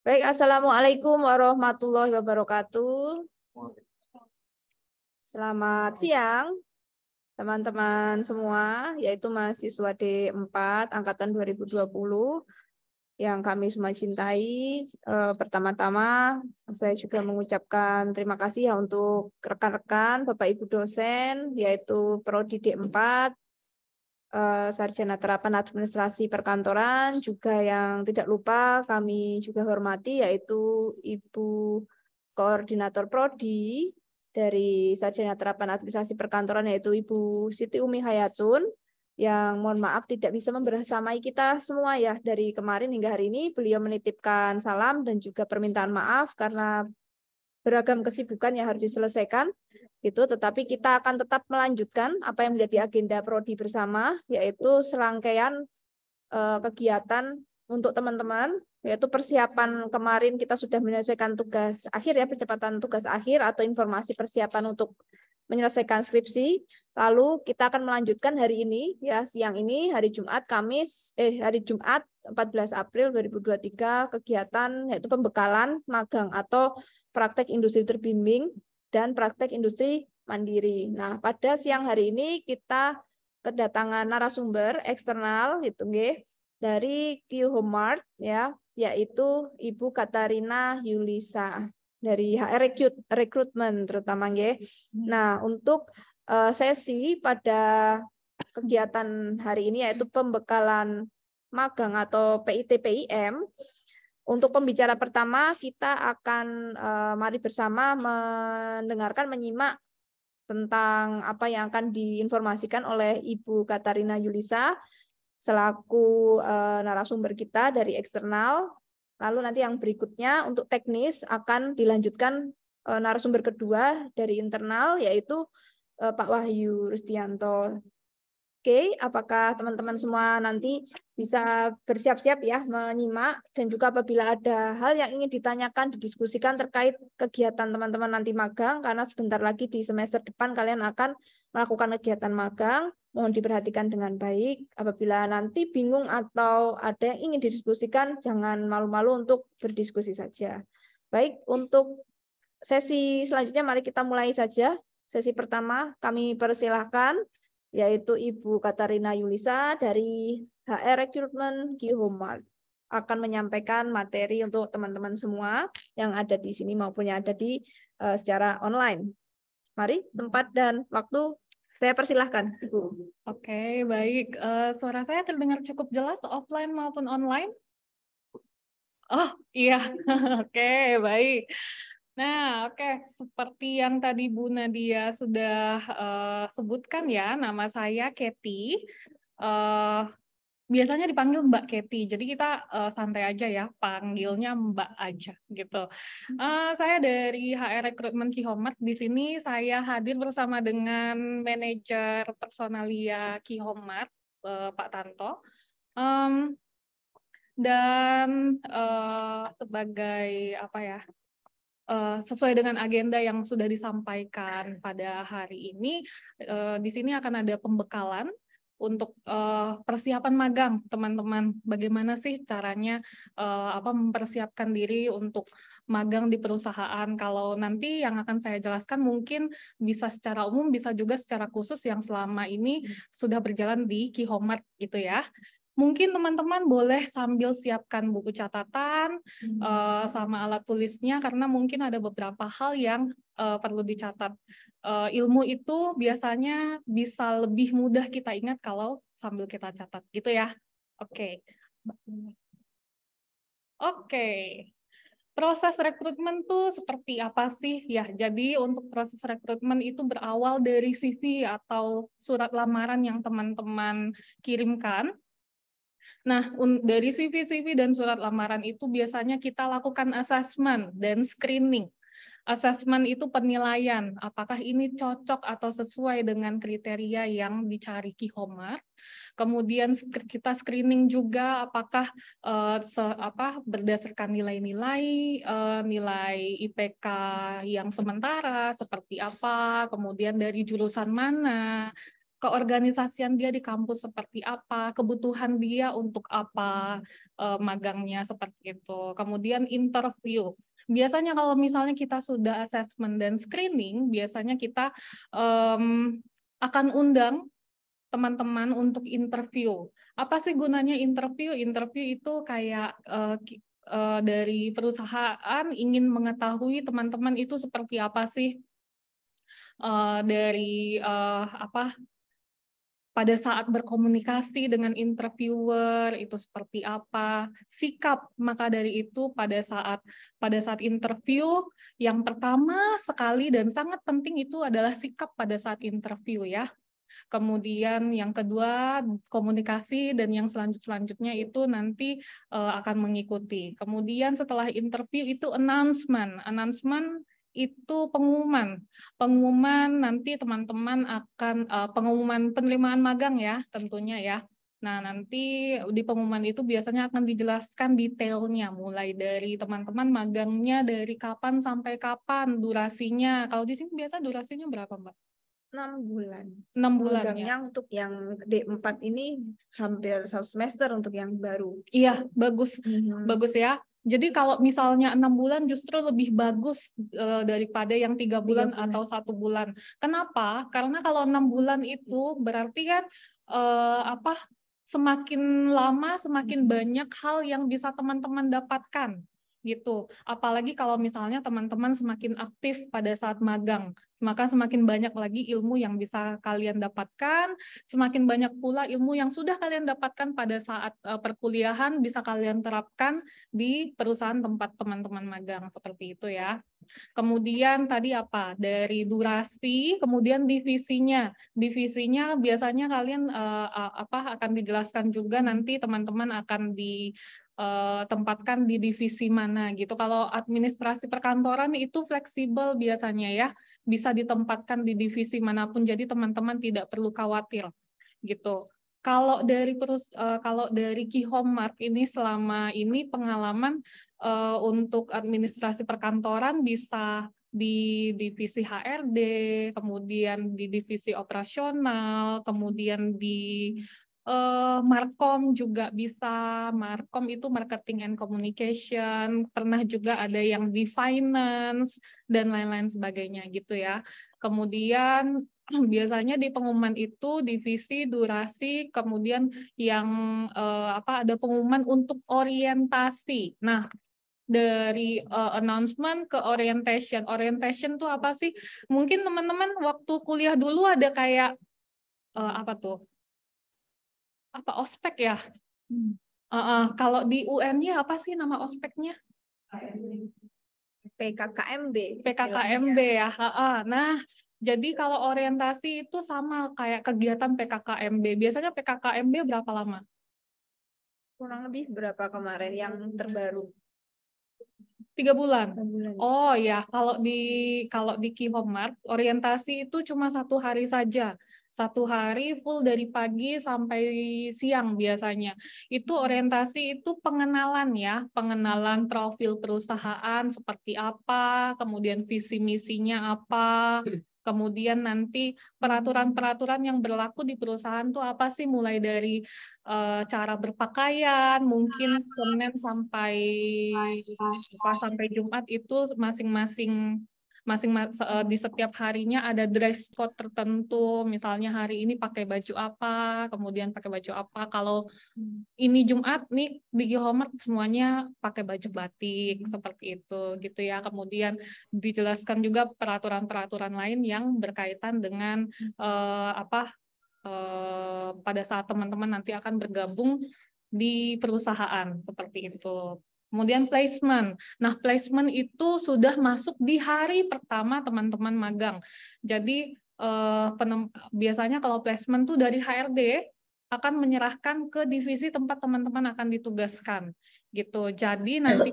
Baik, Assalamualaikum warahmatullahi wabarakatuh. Selamat siang, teman-teman semua, yaitu mahasiswa D4 Angkatan 2020 yang kami semua cintai. Pertama-tama, saya juga mengucapkan terima kasih ya untuk rekan-rekan, Bapak Ibu dosen, yaitu Prodi D4, Sarjana Terapan Administrasi Perkantoran, juga yang tidak lupa kami juga hormati yaitu Ibu Koordinator Prodi dari Sarjana Terapan Administrasi Perkantoran yaitu Ibu Siti Umi Hayatun, yang mohon maaf tidak bisa membersamai kita semua ya dari kemarin hingga hari ini. Beliau menitipkan salam dan juga permintaan maaf karena beragam kesibukan yang harus diselesaikan itu, tetapi kita akan tetap melanjutkan apa yang menjadi agenda prodi bersama, yaitu serangkaian kegiatan untuk teman-teman, yaitu persiapan kemarin kita sudah menyelesaikan tugas akhir ya, percepatan tugas akhir atau informasi persiapan untuk menyelesaikan skripsi. Lalu kita akan melanjutkan hari ini ya, siang ini hari Jumat 14 April 2023 kegiatan yaitu pembekalan magang atau praktek industri terbimbing dan praktek industri mandiri. Nah, pada siang hari ini kita kedatangan narasumber eksternal gitu nggih dari Q Homart ya, yaitu Ibu Katarina Yulisa dari HR Recruitment terutama nggih. Nah, untuk sesi pada kegiatan hari ini yaitu pembekalan magang atau PIT-PIM. Untuk pembicara pertama kita akan mari bersama mendengarkan, menyimak tentang apa yang akan diinformasikan oleh Ibu Katarina Yulisa selaku narasumber kita dari eksternal. Lalu nanti yang berikutnya untuk teknis akan dilanjutkan narasumber kedua dari internal yaitu Pak Wahyu Rustianto. Oke, apakah teman-teman semua nanti bisa bersiap-siap ya menyimak, dan juga apabila ada hal yang ingin ditanyakan, didiskusikan terkait kegiatan teman-teman nanti magang, karena sebentar lagi di semester depan kalian akan melakukan kegiatan magang, mohon diperhatikan dengan baik. Apabila nanti bingung atau ada yang ingin didiskusikan, jangan malu-malu untuk berdiskusi saja. Baik, untuk sesi selanjutnya mari kita mulai saja. Sesi pertama kami persilahkan yaitu Ibu Katarina Yulisa dari HR Recruitment Q Homart akan menyampaikan materi untuk teman-teman semua yang ada di sini maupun yang ada di secara online. Mari, tempat dan waktu saya persilahkan, Ibu. Oke, baik. Suara saya terdengar cukup jelas offline maupun online? Oh, iya. Oke, baik. Nah, oke. Seperti yang tadi Bu Nadia sudah sebutkan ya, nama saya Kety. Biasanya dipanggil Mbak Kety, jadi kita santai aja ya, panggilnya Mbak aja gitu. Saya dari HR Recruitment Q Homart. Di sini saya hadir bersama dengan manajer personalia Q Homart, Pak Tanto. Dan sebagai apa ya, sesuai dengan agenda yang sudah disampaikan pada hari ini, di sini akan ada pembekalan untuk persiapan magang, teman-teman. Bagaimana sih caranya mempersiapkan diri untuk magang di perusahaan? Kalau nanti yang akan saya jelaskan mungkin bisa secara umum, bisa juga secara khusus yang selama ini sudah berjalan di Q Homart gitu ya. Mungkin teman-teman boleh sambil siapkan buku catatan sama alat tulisnya, karena mungkin ada beberapa hal yang perlu dicatat. Ilmu itu biasanya bisa lebih mudah kita ingat kalau sambil kita catat, gitu ya. Oke. Oke. Proses rekrutmen tuh seperti apa sih? Ya, jadi untuk proses rekrutmen itu berawal dari CV atau surat lamaran yang teman-teman kirimkan. Nah, dari CV dan surat lamaran itu biasanya kita lakukan assessment dan screening. Assessment itu penilaian, apakah ini cocok atau sesuai dengan kriteria yang dicari Q Homart. Kemudian kita screening juga apakah berdasarkan nilai-nilai, nilai IPK yang sementara seperti apa, kemudian dari jurusan mana, keorganisasian dia di kampus seperti apa, kebutuhan dia untuk apa, magangnya seperti itu. Kemudian interview. Biasanya kalau misalnya kita sudah assessment dan screening, biasanya kita akan undang teman-teman untuk interview. Apa sih gunanya interview? Interview itu kayak dari perusahaan ingin mengetahui teman-teman itu seperti apa sih dari apa pada saat berkomunikasi dengan interviewer itu seperti apa, sikap. Maka dari itu pada saat interview yang pertama sekali dan sangat penting itu adalah sikap pada saat interview ya. Kemudian yang kedua komunikasi, dan yang selanjutnya itu nanti akan mengikuti. Kemudian setelah interview itu announcement itu pengumuman nanti teman-teman akan pengumuman penerimaan magang ya tentunya ya. Nah, nanti di pengumuman itu biasanya akan dijelaskan detailnya, mulai dari teman-teman magangnya dari kapan sampai kapan, durasinya. Kalau di sini biasa durasinya berapa, Mbak? 6 bulan. 6 bulan ya. Magangnya untuk yang D4 ini hampir 1 semester untuk yang baru. Iya, bagus. Bagus ya. Jadi kalau misalnya 6 bulan justru lebih bagus daripada yang 3 bulan atau 1 bulan. Kenapa? Karena kalau 6 bulan itu berarti kan semakin lama semakin banyak hal yang bisa teman-teman dapatkan gitu. Apalagi kalau misalnya teman-teman semakin aktif pada saat magang, maka semakin banyak lagi ilmu yang bisa kalian dapatkan, semakin banyak pula ilmu yang sudah kalian dapatkan pada saat perkuliahan bisa kalian terapkan di perusahaan tempat teman-teman magang, seperti itu ya. Kemudian tadi apa? Dari durasi, kemudian divisinya. Divisinya biasanya kalian akan dijelaskan juga nanti teman-teman akan ditempatkan di divisi mana gitu. Kalau administrasi perkantoran itu fleksibel biasanya ya, bisa ditempatkan di divisi manapun. Jadi teman-teman tidak perlu khawatir gitu. Kalau dari Keyhomemark ini selama ini pengalaman untuk administrasi perkantoran bisa di divisi HRD, kemudian di divisi operasional, kemudian di Markom juga bisa. Markom itu marketing and communication, pernah juga ada yang di finance dan lain-lain sebagainya gitu ya. Kemudian biasanya di pengumuman itu divisi, durasi, kemudian yang ada pengumuman untuk orientasi. Nah, dari announcement ke orientation. Orientation tuh apa sih? Mungkin teman-teman waktu kuliah dulu ada kayak apa tuh? Apa ospek ya? Kalau di UN-nya apa sih nama ospeknya? PKKMB. PKKMB ya. Nah, jadi kalau orientasi itu sama kayak kegiatan PKKMB. Biasanya PKKMB berapa lama? Kurang lebih berapa kemarin yang terbaru? 3 bulan. 3 bulan. Oh ya, kalau di Keyhomemark orientasi itu cuma 1 hari saja. 1 hari full dari pagi sampai siang biasanya. Itu orientasi itu pengenalan ya, pengenalan profil perusahaan seperti apa, kemudian visi misinya apa, kemudian nanti peraturan-peraturan yang berlaku di perusahaan tuh apa sih, mulai dari cara berpakaian, mungkin Senin sampai Jumat itu masing-masing di setiap harinya ada dress code tertentu, misalnya hari ini pakai baju apa, kemudian pakai baju apa. Kalau ini Jumat nih di Keyhomemark semuanya pakai baju batik seperti itu gitu ya. Kemudian dijelaskan juga peraturan-peraturan lain yang berkaitan dengan pada saat teman-teman nanti akan bergabung di perusahaan seperti itu. Kemudian placement. Nah, placement itu sudah masuk di hari pertama teman-teman magang. Jadi biasanya kalau placement tuh dari HRD akan menyerahkan ke divisi tempat teman-teman akan ditugaskan gitu. Jadi nanti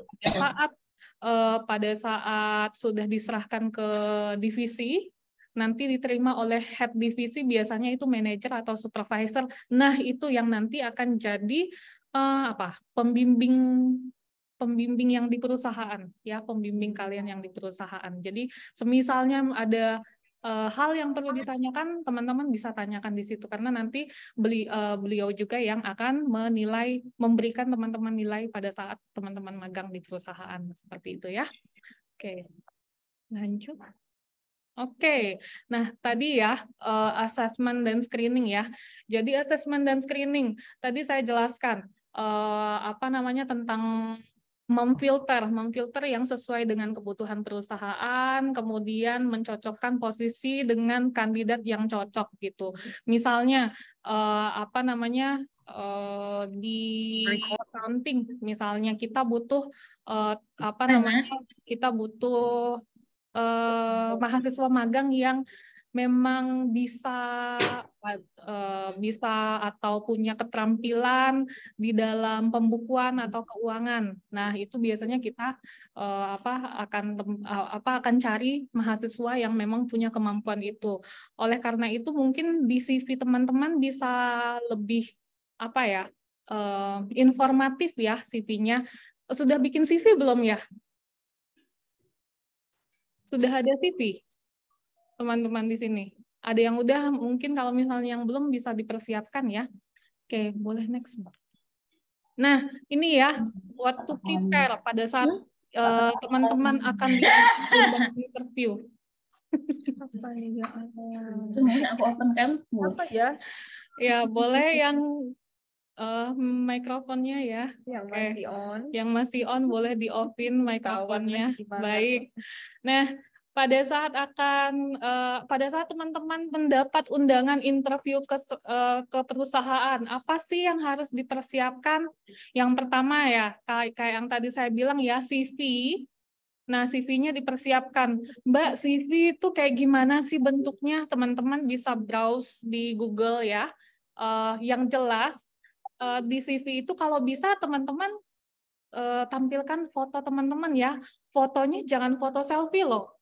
pada saat sudah diserahkan ke divisi, nanti diterima oleh head divisi, biasanya itu manajer atau supervisor. Nah, itu yang nanti akan jadi pembimbing yang di perusahaan ya, pembimbing kalian yang di perusahaan. Jadi semisalnya ada hal yang perlu ditanyakan, teman-teman bisa tanyakan di situ karena nanti beliau juga yang akan menilai, memberikan teman-teman nilai pada saat teman-teman magang di perusahaan seperti itu ya. Oke, lanjut. Oke, nah tadi ya assessment dan screening ya. Jadi assessment dan screening tadi saya jelaskan apa namanya tentang memfilter yang sesuai dengan kebutuhan perusahaan, kemudian mencocokkan posisi dengan kandidat yang cocok gitu. Misalnya apa namanya di accounting misalnya kita butuh apa namanya kita butuh mahasiswa magang yang memang bisa atau punya keterampilan di dalam pembukuan atau keuangan. Nah, itu biasanya kita akan cari mahasiswa yang memang punya kemampuan itu. Oleh karena itu mungkin di CV teman-teman bisa lebih informatif ya CV-nya. Sudah bikin CV belum ya? Sudah ada CV, teman-teman di sini? Ada yang udah, mungkin kalau misalnya yang belum bisa dipersiapkan ya. Oke, boleh next, Mbak. Nah, ini ya, what to prepare pada saat teman-teman akan diundang interview. Apa ya? Ya, boleh yang mikrofonnya ya. Yang masih on. Yang masih on boleh di offin mikrofonnya. Baik. Nah, pada saat teman-teman mendapat undangan interview ke perusahaan, apa sih yang harus dipersiapkan? Yang pertama ya, kayak yang tadi saya bilang ya, CV. Nah, CV-nya dipersiapkan. Mbak, CV itu kayak gimana sih bentuknya? Teman-teman bisa browse di Google ya. Yang jelas, di CV itu kalau bisa teman-teman tampilkan foto teman-teman ya. Fotonya jangan foto selfie loh.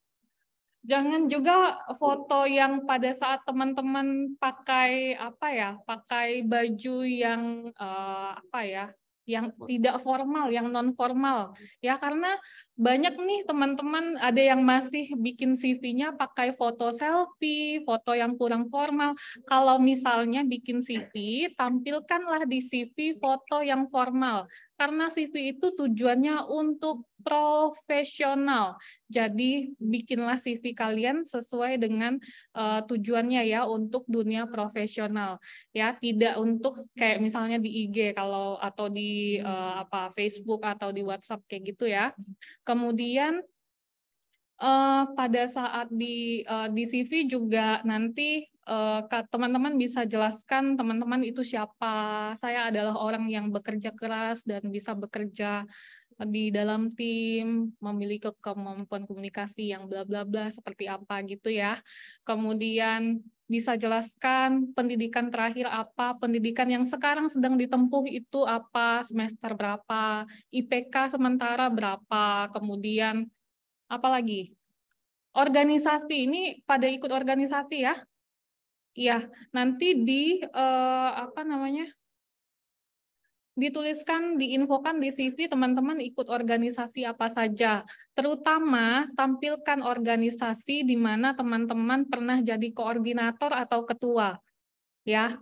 Jangan juga foto yang pada saat teman-teman pakai pakai baju yang yang tidak formal, yang non formal. Ya karena banyak nih teman-teman ada yang masih bikin CV-nya pakai foto selfie, foto yang kurang formal. Kalau misalnya bikin CV, tampilkanlah di CV foto yang formal. Karena CV itu tujuannya untuk profesional. Jadi bikinlah CV kalian sesuai dengan tujuannya ya untuk dunia profesional. Ya, tidak untuk kayak misalnya di IG atau di Facebook atau di WhatsApp kayak gitu ya. Kemudian pada saat di CV juga nanti teman-teman bisa jelaskan teman-teman itu siapa. Saya adalah orang yang bekerja keras dan bisa bekerja di dalam tim, memiliki kemampuan komunikasi yang bla bla bla seperti apa gitu ya. Kemudian bisa jelaskan pendidikan terakhir apa, pendidikan yang sekarang sedang ditempuh itu apa, semester berapa, IPK sementara berapa, kemudian apa lagi? Organisasi, ini pada ikut organisasi ya? Iya, nanti dituliskan, diinfokan di CV teman-teman ikut organisasi apa saja. Terutama tampilkan organisasi di mana teman-teman pernah jadi koordinator atau ketua. Ya,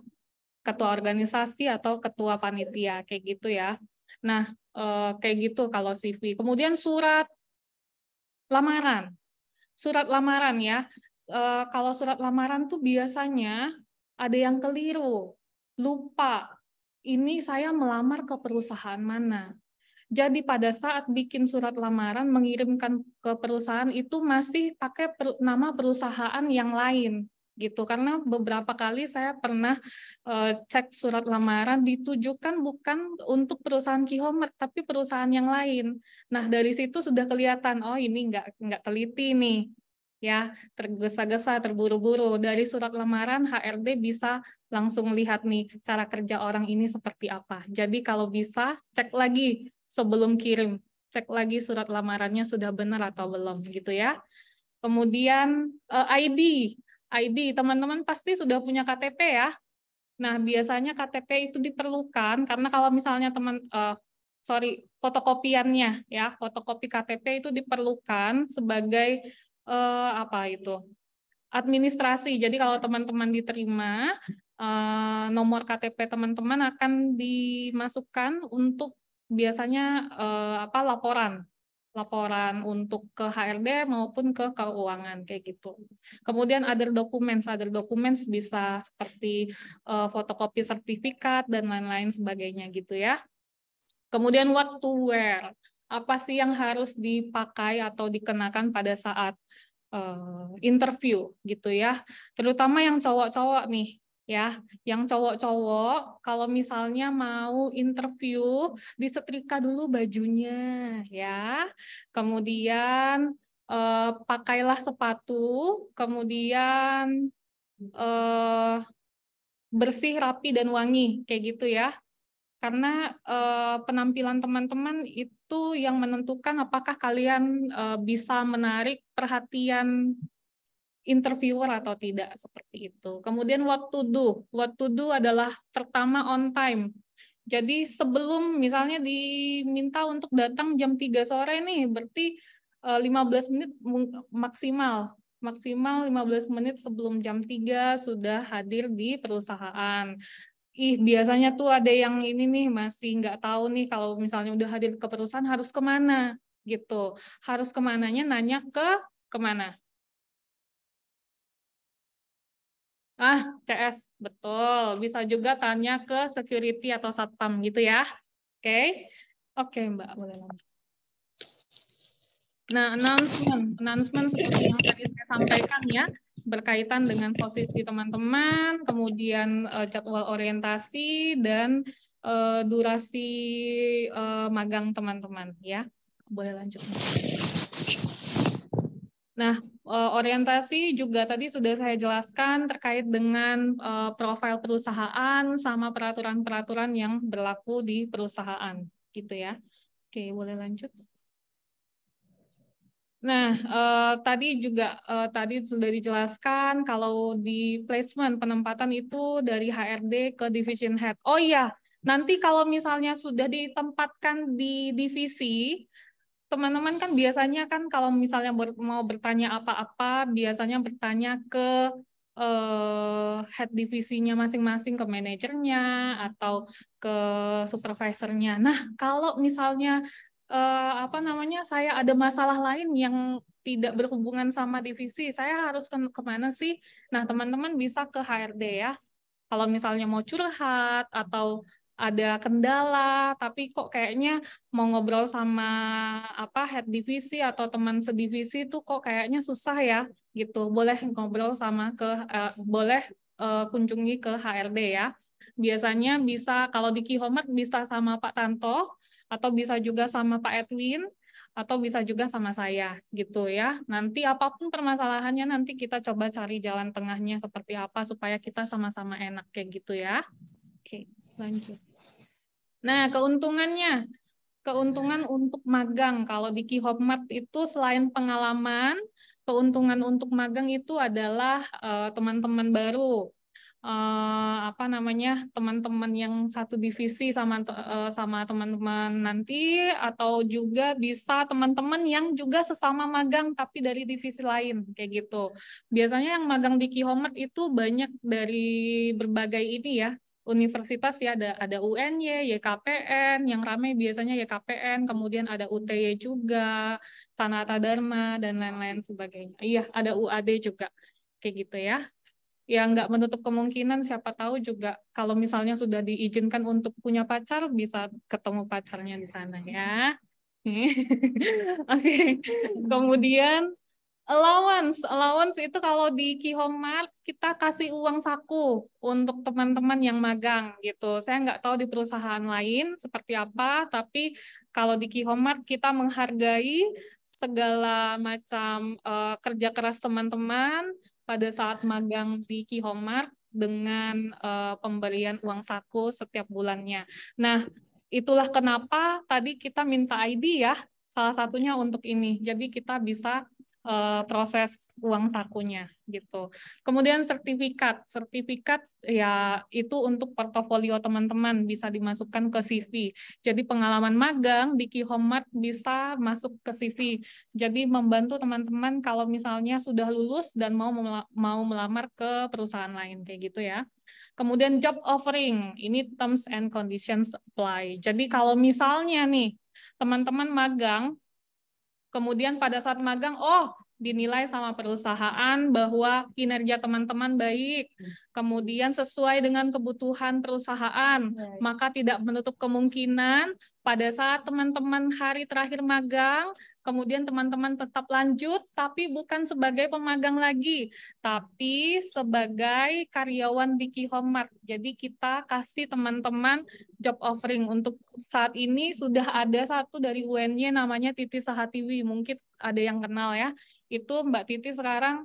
ketua organisasi atau ketua panitia, kayak gitu ya. Nah, kayak gitu kalau CV. Kemudian surat lamaran. Surat lamaran ya. Kalau surat lamaran tuh biasanya ada yang keliru, lupa. Ini saya melamar ke perusahaan mana. Jadi pada saat bikin surat lamaran mengirimkan ke perusahaan itu masih pakai nama perusahaan yang lain gitu. Karena beberapa kali saya pernah cek surat lamaran ditujukan bukan untuk perusahaan Q-Homer tapi perusahaan yang lain. Nah, dari situ sudah kelihatan oh ini nggak teliti nih. Ya, tergesa-gesa, terburu-buru. Dari surat lamaran HRD bisa langsung lihat nih cara kerja orang ini seperti apa. Jadi kalau bisa cek lagi sebelum kirim, cek lagi surat lamarannya sudah benar atau belum gitu ya. Kemudian ID teman-teman pasti sudah punya KTP ya. Nah, biasanya KTP itu diperlukan karena kalau misalnya fotokopiannya ya, fotokopi KTP itu diperlukan sebagai administrasi. Jadi kalau teman-teman diterima, nomor KTP teman-teman akan dimasukkan untuk biasanya laporan untuk ke HRD maupun ke keuangan kayak gitu. Kemudian other documents bisa seperti fotokopi sertifikat dan lain-lain sebagainya gitu ya. Kemudian what to wear, apa sih yang harus dipakai atau dikenakan pada saat interview gitu ya. Terutama yang cowok-cowok nih ya, yang cowok-cowok kalau misalnya mau interview disetrika dulu bajunya ya. Kemudian pakailah sepatu, kemudian bersih, rapi dan wangi kayak gitu ya. Karena penampilan teman-teman itu yang menentukan apakah kalian bisa menarik perhatian interviewer atau tidak, seperti itu. Kemudian what to do adalah pertama on time. Jadi sebelum misalnya diminta untuk datang jam 3 sore nih, berarti 15 menit maksimal 15 menit sebelum jam 3 sudah hadir di perusahaan. Biasanya tuh ada yang ini nih masih nggak tahu nih kalau misalnya udah hadir ke perusahaan harus kemana gitu. Harus kemananya nanya kemana? CS, betul. Bisa juga tanya ke security atau satpam gitu ya. Oke. Oke, Mbak, boleh lanjut. Nah, announcement seperti yang tadi saya sampaikan ya, berkaitan dengan posisi teman-teman, kemudian jadwal orientasi dan durasi magang teman-teman ya. Boleh lanjut. Nah, orientasi juga tadi sudah saya jelaskan terkait dengan profil perusahaan sama peraturan-peraturan yang berlaku di perusahaan, gitu ya. Oke, boleh lanjut. Nah, tadi sudah dijelaskan kalau di placement penempatan itu dari HRD ke division head. Oh iya, nanti kalau misalnya sudah ditempatkan di divisi, teman-teman kan biasanya kan kalau misalnya mau bertanya apa-apa, biasanya bertanya ke head divisinya masing-masing, ke manajernya atau ke supervisornya. Nah, kalau misalnya saya ada masalah lain yang tidak berhubungan sama divisi, saya harus kemana sih? Nah, teman-teman bisa ke HRD ya. Kalau misalnya mau curhat atau ada kendala, tapi kok kayaknya mau ngobrol sama head divisi atau teman sedivisi itu kok kayaknya susah ya, gitu. Boleh ngobrol boleh kunjungi ke HRD ya. Biasanya bisa kalau di Kihomat bisa sama Pak Tanto atau bisa juga sama Pak Edwin atau bisa juga sama saya gitu ya. Nanti apapun permasalahannya nanti kita coba cari jalan tengahnya seperti apa supaya kita sama-sama enak kayak gitu ya. Oke, lanjut. Nah, keuntungan untuk magang kalau di Kihopmart itu selain pengalaman, keuntungan untuk magang itu adalah teman-teman baru. Teman-teman yang satu divisi sama teman-teman nanti, atau juga bisa teman-teman yang juga sesama magang tapi dari divisi lain kayak gitu. Biasanya yang magang di Kihomart itu banyak dari berbagai ini ya, universitas ya, ada UNY, YKPN, yang ramai biasanya YKPN, kemudian ada UTY juga, Sanata Dharma dan lain-lain sebagainya. Iya, ada UAD juga kayak gitu ya. Ya nggak menutup kemungkinan siapa tahu juga kalau misalnya sudah diizinkan untuk punya pacar bisa ketemu pacarnya di sana ya. Oke. Kemudian allowance itu kalau di Kihomart kita kasih uang saku untuk teman-teman yang magang gitu. Saya nggak tahu di perusahaan lain seperti apa, tapi kalau di Kihomart kita menghargai segala macam kerja keras teman-teman pada saat magang di Kihomart dengan pemberian uang saku setiap bulannya. Nah, itulah kenapa tadi kita minta ID ya, salah satunya untuk ini. Jadi kita bisa proses uang sakunya gitu. Kemudian sertifikat ya itu untuk portofolio teman-teman bisa dimasukkan ke CV. Jadi pengalaman magang di Kihomart bisa masuk ke CV. Jadi membantu teman-teman kalau misalnya sudah lulus dan mau melamar ke perusahaan lain kayak gitu ya. Kemudian job offering, ini terms and conditions apply. Jadi kalau misalnya nih teman-teman magang, kemudian pada saat magang, dinilai sama perusahaan bahwa kinerja teman-teman baik, kemudian sesuai dengan kebutuhan perusahaan, maka tidak menutup kemungkinan pada saat teman-teman hari terakhir magang, kemudian teman-teman tetap lanjut, tapi bukan sebagai pemagang lagi, tapi sebagai karyawan di Kihomart. Jadi kita kasih teman-teman job offering. Untuk saat ini sudah ada satu dari UNY namanya Titi Sahatiwi, mungkin ada yang kenal ya. Itu Mbak Titi sekarang,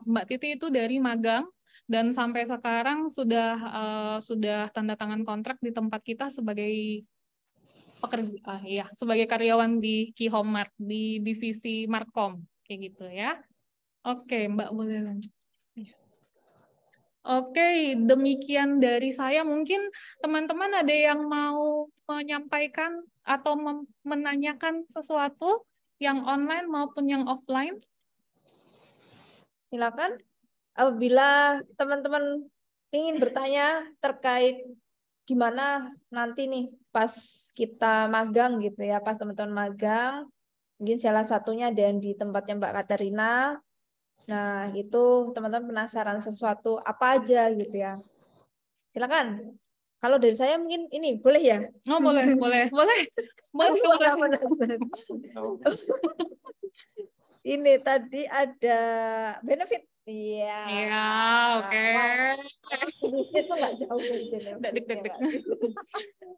Mbak Titi itu dari magang dan sampai sekarang sudah tanda tangan kontrak di tempat kita sebagai pekerja, sebagai karyawan di Kihomart di divisi Markom kayak gitu ya. Oke, Mbak boleh lanjut. Oke, demikian dari saya. Mungkin teman-teman ada yang mau menyampaikan atau menanyakan sesuatu yang online maupun yang offline? Silakan. Apabila teman-teman ingin bertanya terkait gimana nanti nih pas kita magang gitu ya, pas teman-teman magang, mungkin salah satunya ada yang di tempatnya Mbak Katerina. Nah, itu teman-teman penasaran sesuatu apa aja gitu ya. Silakan. Kalau dari saya mungkin ini boleh ya? Oh, boleh. Ini tadi ada benefit. Iya. Iya, oke. Bisnis tuh nggak jauh dari Dek.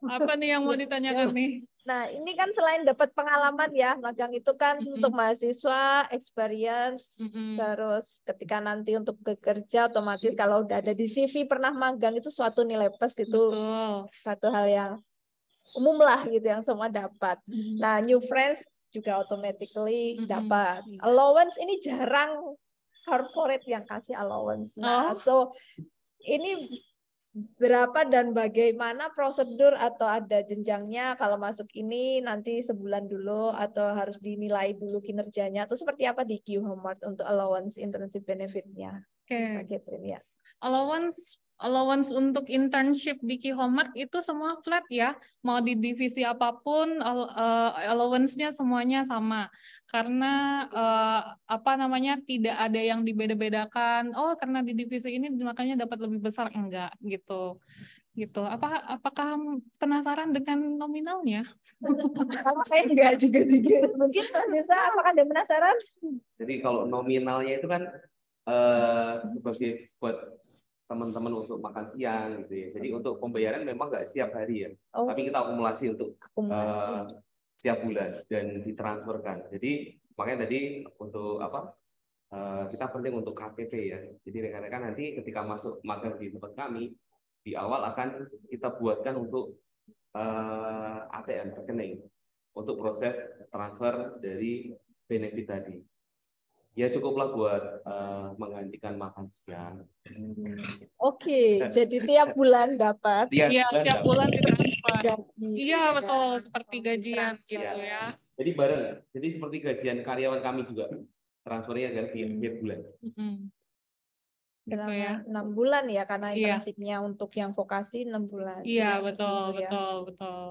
Apa nih yang mau ditanyakan nih? Nah, ini kan selain dapat pengalaman ya, magang itu kan untuk mahasiswa, experience, terus ketika nanti untuk bekerja otomatis kalau udah ada di CV pernah magang itu suatu nilai plus, itu satu hal yang umum lah gitu yang semua dapat. Nah, new friends juga automatically dapat. Allowance ini jarang corporate yang kasih allowance. Nah, so ini berapa dan bagaimana prosedur atau ada jenjangnya kalau masuk ini nanti sebulan dulu atau harus dinilai dulu kinerjanya atau seperti apa di Kihomart untuk allowance internship benefitnya? Oke. Ya. Allowance untuk internship di Kihomart itu semua flat ya, mau di divisi apapun allowance-nya semuanya sama, karena tidak ada yang dibeda-bedakan. Oh, karena di divisi ini makanya dapat lebih besar, enggak gitu. Apakah penasaran dengan nominalnya? Kalau saya enggak juga. Mungkin Mas Desa, apakah Anda penasaran? Jadi kalau nominalnya itu kan sebagai buat teman-teman untuk makan siang gitu ya. Jadi untuk pembayaran memang nggak setiap hari ya, tapi kita akumulasi untuk setiap bulan dan ditransferkan. Jadi makanya tadi untuk kita penting untuk KTP ya. Jadi rekan-rekan nanti ketika masuk magang di tempat kami di awal akan kita buatkan untuk ATM rekening untuk proses transfer dari benefit tadi. Ya cukuplah buat menggantikan makan siang. Oke, jadi tiap bulan dapat. Iya, tiap bulan ditransfer. Gaji. Iya, betul, seperti gajian gitu ya. Jadi bareng. Jadi seperti gajian karyawan kami juga. Transfernya adalah tiap bulan. Selama 6 bulan ya, karena internshipnya untuk yang vokasi 6 bulan. Iya, betul.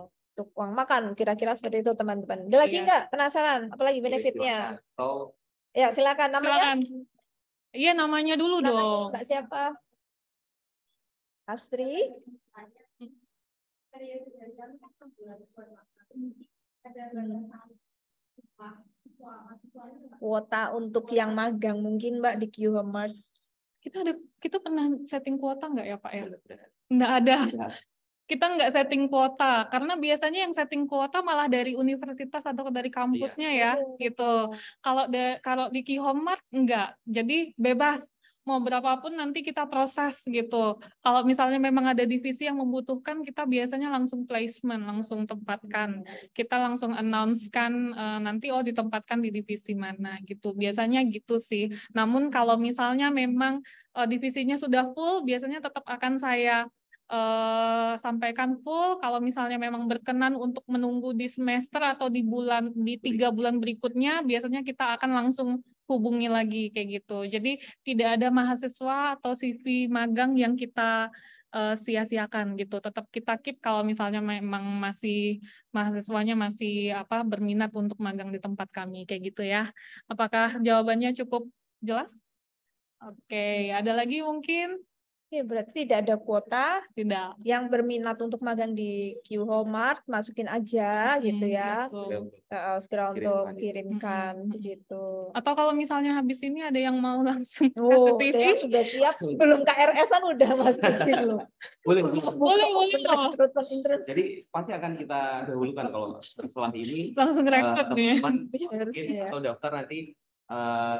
Untuk uang makan, kira-kira seperti itu teman-teman. Ada lagi nggak penasaran? Apalagi benefitnya? Ya, silakan. Namanya? Iya, namanya dulu dong. Mbak siapa? Astri? Kuota untuk yang magang mungkin Mbak di Kihomart. Kita pernah setting kuota nggak ya Pak ya? Nggak ada. Kita nggak setting kuota, karena biasanya yang setting kuota malah dari universitas atau dari kampusnya ya, gitu. Kalau di Kihomart enggak, jadi bebas mau berapapun nanti kita proses gitu. Kalau misalnya memang ada divisi yang membutuhkan, kita biasanya langsung placement, langsung tempatkan. Kita langsung announce-kan nanti ditempatkan di divisi mana gitu. Biasanya gitu sih. Namun kalau misalnya memang divisinya sudah full, biasanya tetap akan saya sampaikan full. Kalau misalnya memang berkenan untuk menunggu di semester atau di 3 bulan berikutnya, biasanya kita akan langsung hubungi lagi kayak gitu. Jadi tidak ada mahasiswa atau CV magang yang kita sia-siakan gitu. Tetap kita keep kalau misalnya memang masih mahasiswanya masih berminat untuk magang di tempat kami kayak gitu ya. Apakah jawabannya cukup jelas? Oke, ada lagi mungkin? Ya, berarti tidak ada kuota. Tidak. Yang berminat untuk magang di Q-Homart, masukin aja gitu ya. Segera untuk kirimkan begitu. Atau kalau misalnya habis ini ada yang mau langsung ada kasih yang sudah siap, belum KRS-an udah masukin loh. Boleh. Jadi pasti akan kita dahulukan kalau setelah ini langsung rekrut nih. Atau daftar nanti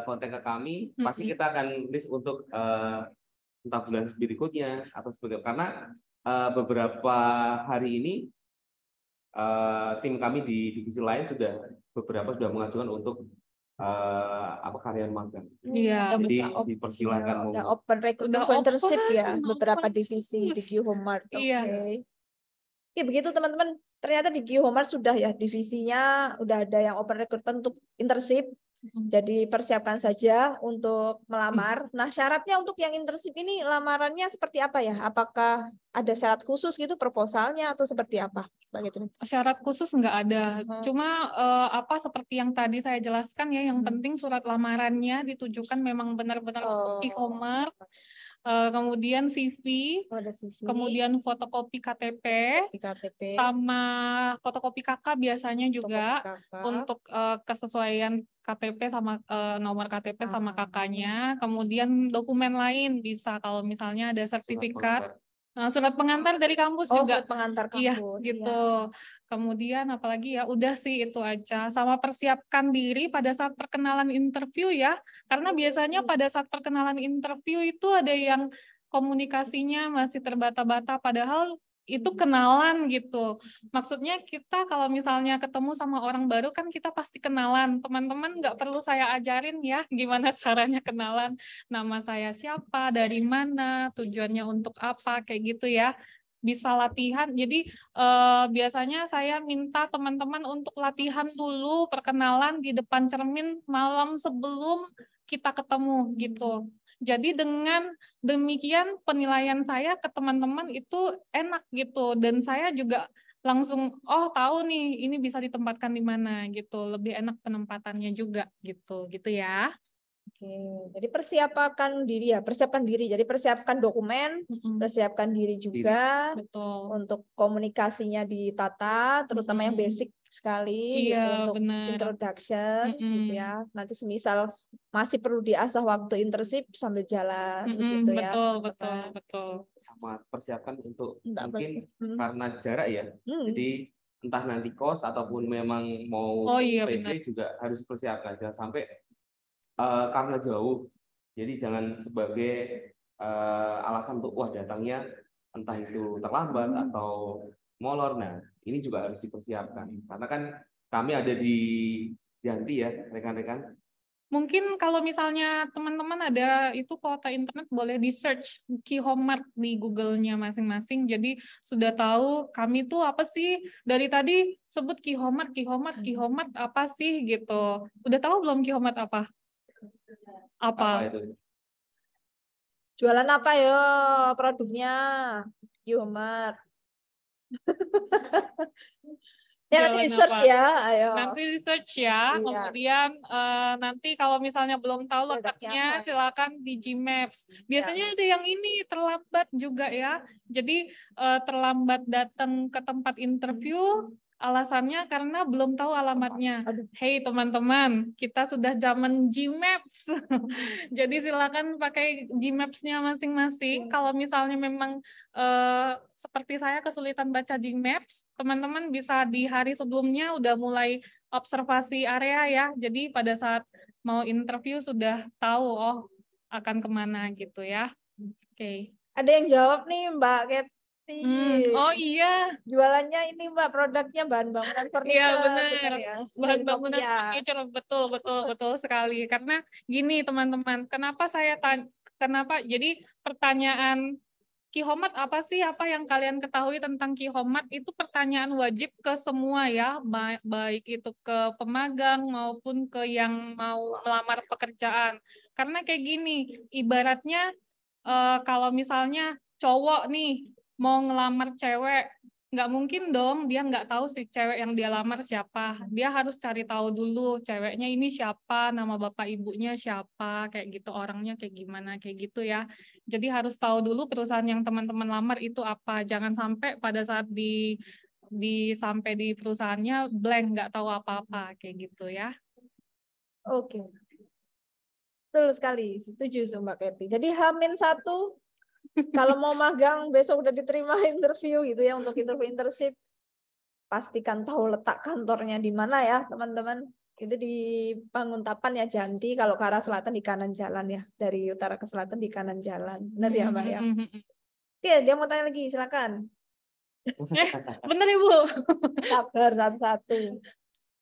kontak ke kami, pasti kita akan list untuk entah bulan berikutnya atau sebagainya. Karena beberapa hari ini tim kami di divisi lain beberapa sudah mengajukan untuk karyawan magang. Iya. Jadi dipersilakan. Udah open recruitment for internship ya beberapa divisi di Q-Homart. Oke. Oke, begitu teman-teman. Ternyata di Q-Homart sudah ya divisinya udah ada yang open recruitment untuk internship. Jadi persiapkan saja untuk melamar. Nah, syaratnya untuk yang internship ini lamarannya seperti apa ya? Apakah ada syarat khusus gitu proposalnya atau seperti apa? Begitu. Syarat khusus nggak ada. Cuma seperti yang tadi saya jelaskan ya, yang penting surat lamarannya ditujukan memang benar-benar untuk Q-Homart. Kemudian CV, kemudian fotokopi KTP, sama fotokopi KK biasanya juga untuk kesesuaian KTP sama nomor KTP sama KK-nya. Kemudian dokumen lain bisa kalau misalnya ada sertifikat. Surat pengantar dari kampus juga. Surat pengantar kampus. Iya, gitu. Ya. Kemudian apalagi ya, udah sih itu aja. Sama persiapkan diri pada saat perkenalan interview ya. Karena biasanya pada saat perkenalan interview itu ada yang komunikasinya masih terbata-bata, padahal itu kenalan gitu. Maksudnya kita kalau misalnya ketemu sama orang baru kan kita pasti kenalan. Teman-teman nggak perlu saya ajarin ya gimana caranya kenalan. Nama saya siapa, dari mana, tujuannya untuk apa, kayak gitu ya. Bisa latihan. Jadi biasanya saya minta teman-teman untuk latihan dulu perkenalan di depan cermin malam sebelum kita ketemu gitu. Jadi dengan demikian penilaian saya ke teman-teman itu enak gitu, dan saya juga langsung tahu nih ini bisa ditempatkan di mana gitu, lebih enak penempatannya juga gitu ya. Oke, jadi persiapkan diri. Jadi persiapkan dokumen, persiapkan diri juga. Betul. Untuk komunikasinya ditata, terutama yang basic sekali gitu, untuk introduction gitu ya. Nanti semisal masih perlu diasah waktu internship sambil jalan gitu ya. Betul. Sama persiapkan untuk mungkin karena jarak ya. Jadi entah nanti kos ataupun memang mau PP juga harus dipersiapkan. Jangan sampai karena jauh, jadi jangan sebagai alasan untuk datangnya entah itu terlambat atau molor. Nah, ini juga harus dipersiapkan karena kan kami ada di Janti ya, rekan-rekan. Mungkin kalau misalnya teman-teman ada itu kuota internet, boleh di search Q-Homart di Google-nya masing-masing. Jadi sudah tahu kami tuh apa sih, dari tadi sebut Q-Homart apa sih gitu. Udah tahu belum Q-Homart apa? Apa itu? Jualan apa yo produknya Q-Homart? Nanti research ya, ayo. Nanti research ya. Iya. Kemudian nanti kalau misalnya belum tahu letaknya, silakan di Gmaps. Biasanya ada yang ini terlambat juga ya. Jadi terlambat datang ke tempat interview. Alasannya karena belum tahu alamatnya. Hey teman-teman, kita sudah zaman Gmaps. Jadi silakan pakai Gmaps-nya masing-masing. Kalau misalnya memang seperti saya kesulitan baca Gmaps, teman-teman bisa di hari sebelumnya udah mulai observasi area ya. Jadi pada saat mau interview sudah tahu akan kemana gitu ya. Oke. Ada yang jawab nih Mbak Kety. Oh iya. Jualannya ini Mbak, produknya bahan bangunan furniture. Iya benar ya. Dari Bahan bangunan Nokia. furniture, betul sekali. Karena gini teman-teman, kenapa jadi pertanyaan Qihomat apa sih? Apa yang kalian ketahui tentang Qihomat? Itu pertanyaan wajib ke semua ya, baik itu ke pemagang maupun ke yang mau melamar pekerjaan. Karena kayak gini, ibaratnya kalau misalnya cowok nih mau ngelamar cewek, nggak mungkin dong dia nggak tahu si cewek yang dia lamar siapa. Dia harus cari tahu dulu ceweknya ini siapa, nama bapak ibunya siapa, kayak gitu, orangnya kayak gimana, kayak gitu ya. Jadi harus tahu dulu perusahaan yang teman-teman lamar itu apa. Jangan sampai pada saat sampai di perusahaannya blank, nggak tahu apa-apa, kayak gitu ya. Oke. Betul sekali, setuju Mbak Kety. Jadi H-1 kalau mau magang besok udah diterima interview gitu ya, untuk interview internship, pastikan tahu letak kantornya di mana ya teman-teman. Itu di Banguntapan ya, Janti. Kalau ke arah selatan di kanan jalan ya, dari utara ke selatan di kanan jalan. Benar ya Mbak ya? Oke, dia mau tanya lagi, silakan. Bener Ibu. Sabar satu-satu.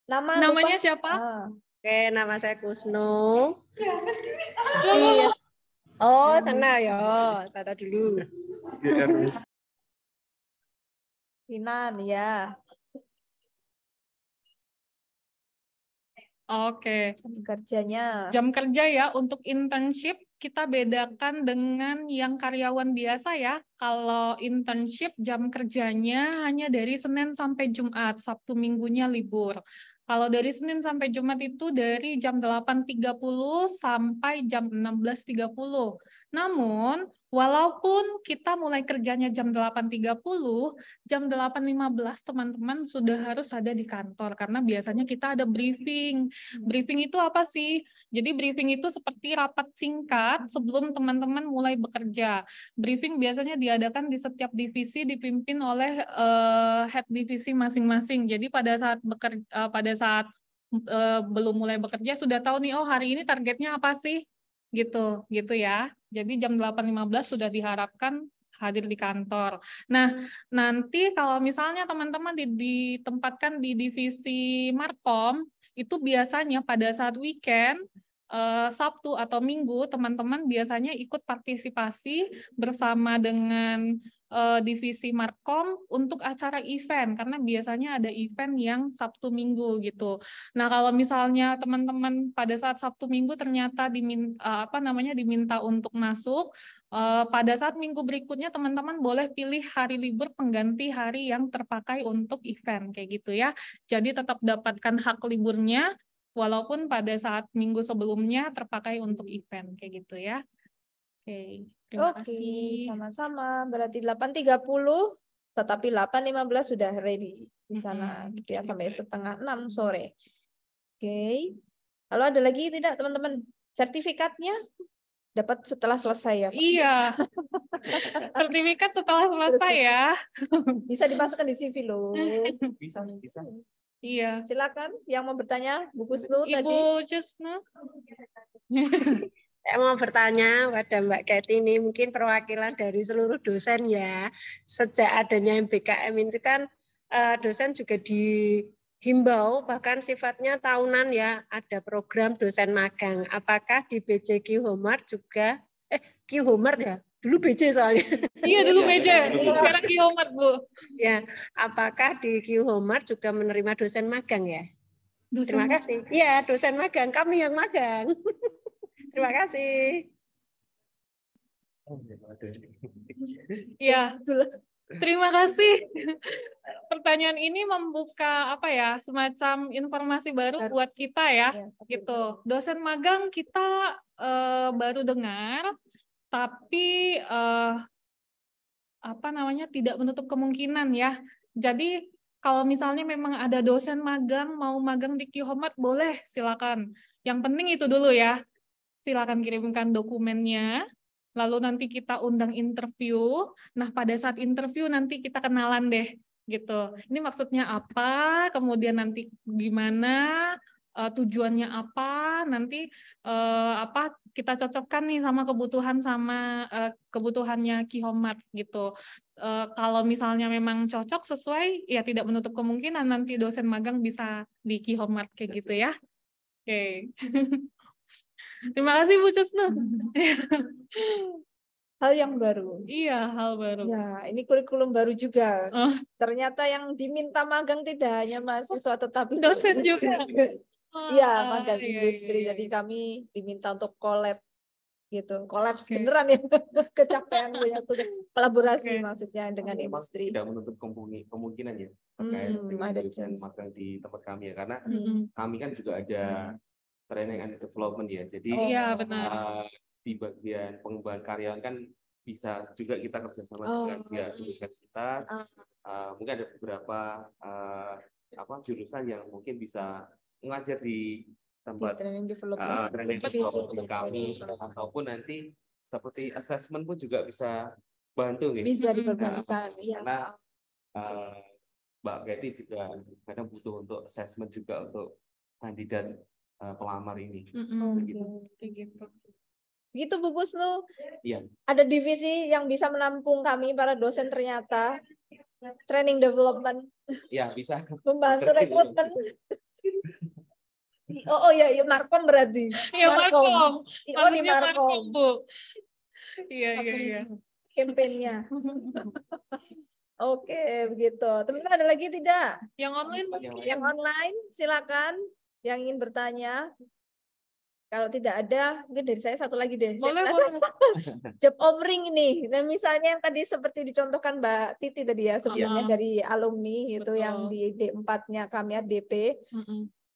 Namanya siapa? Oke, nama saya Kusno. Iya. Oh, sana ya. Sana dulu. Kinan ya. Oke. Jam kerja ya, untuk internship kita bedakan dengan yang karyawan biasa ya. Kalau internship jam kerjanya hanya dari Senin sampai Jumat, Sabtu Minggunya libur. Kalau dari Senin sampai Jumat itu dari jam 8.30 sampai jam 16.30. Namun, walaupun kita mulai kerjanya jam 8.30, jam 8.15 teman-teman sudah harus ada di kantor karena biasanya kita ada briefing. Briefing itu apa sih? Jadi briefing itu seperti rapat singkat sebelum teman-teman mulai bekerja. Briefing biasanya diadakan di setiap divisi dipimpin oleh head divisi masing-masing. Jadi pada saat belum mulai bekerja sudah tahu nih, oh hari ini targetnya apa sih? Gitu ya. Jadi jam 8.15 sudah diharapkan hadir di kantor. Nah, nanti kalau misalnya teman-teman ditempatkan di divisi Markom, itu biasanya pada saat weekend, Sabtu atau Minggu, teman-teman biasanya ikut partisipasi bersama dengan divisi Markom untuk acara event, karena biasanya ada event yang Sabtu Minggu gitu. Nah, kalau misalnya teman-teman pada saat Sabtu Minggu ternyata diminta untuk masuk, pada saat minggu berikutnya teman-teman boleh pilih hari libur pengganti hari yang terpakai untuk event, kayak gitu ya. Jadi tetap dapatkan hak liburnya, walaupun pada saat minggu sebelumnya terpakai untuk event, kayak gitu ya. Oke, terima kasih. Sama-sama. Berarti 8.30, tetapi 8.15 sudah ready di sana, gitu ya, sampai 5:30 sore. Oke. Lalu ada lagi tidak teman-teman? Sertifikatnya dapat setelah selesai ya, Pak? Iya. Sertifikat setelah selesai ya. Bisa dimasukkan di CV loh. Bisa. Iya. Silakan yang mau bertanya, Bu Kusnu tadi. Ibu Jusna. Saya mau bertanya pada Mbak Kety ini, mungkin perwakilan dari seluruh dosen ya. Sejak adanya MBKM itu kan dosen juga dihimbau, bahkan sifatnya tahunan ya, ada program dosen magang. Apakah di BJ Qihomat juga, Qihomat ya? Dulu BJ soalnya. Iya, dulu BJ. Sekarang Qihomat, Bu. Ya, apakah di Qihomat juga menerima dosen magang ya? Terima kasih. Iya, dosen magang. Kami yang magang. Terima kasih. Ya, terima kasih. Pertanyaan ini membuka semacam informasi baru buat kita ya, gitu. Dosen magang kita baru dengar, tapi tidak menutup kemungkinan ya. Jadi kalau misalnya memang ada dosen magang mau magang di Qihomat, boleh, silakan. Yang penting itu dulu ya. Silakan kirimkan dokumennya, lalu nanti kita undang interview. Nah, pada saat interview nanti kita kenalan deh, gitu. Ini maksudnya apa, kemudian nanti gimana, tujuannya apa, nanti apa kita cocokkan nih sama kebutuhannya Ki-Hom-Mat gitu. Kalau misalnya memang cocok sesuai, ya tidak menutup kemungkinan nanti dosen magang bisa di Ki-Hom-Mat kayak gitu ya. Oke. Terima kasih Bu Cusno. Hal yang baru. Iya, hal baru. Ya, ini kurikulum baru juga. Oh. Ternyata yang diminta magang tidak hanya mahasiswa tetapi dosen juga. Iya, magang Iya, industri. iya. Jadi kami diminta untuk collab gitu. Kolaps Oke. beneran ya. Kecapean banyak tuh kolaborasi Oke. maksudnya dengan industri. Tidak menutup kemungkinan ya terkait dengan ada dosen chance. magang di tempat kami ya, karena Mm-mm. kami kan juga ada training and development ya. Jadi Iya, benar. di bagian pengembangan karyawan kan bisa juga kita kerjasama dengan pihak universitas. Mungkin ada beberapa jurusan yang mungkin bisa mengajar di tempat training development development kami, ataupun nanti seperti assessment pun juga bisa bantu gitu. bisa diperbantukan. Karena Mbak Getty juga kadang butuh untuk assessment juga untuk kandidat pelamar ini. Kayak gitu. Gitu Bu Pusnu. Iya. Ada divisi yang bisa menampung kami para dosen ternyata. Training development. Ya, bisa. Membantu rekrutmen. Oh ya, Markom berarti. Iya, Markom. Oh, di Markom. Bu. Iya. Kampanyenya. Oke, begitu. Teman-teman ada lagi tidak? Yang online? Yang online, silakan. Yang ingin bertanya. Kalau tidak ada, mungkin dari saya satu lagi deh. Boleh. Job offering ini. Nah, misalnya yang tadi seperti dicontohkan Mbak Titi tadi ya, sebelumnya dari alumni itu yang di D4-nya kami DP.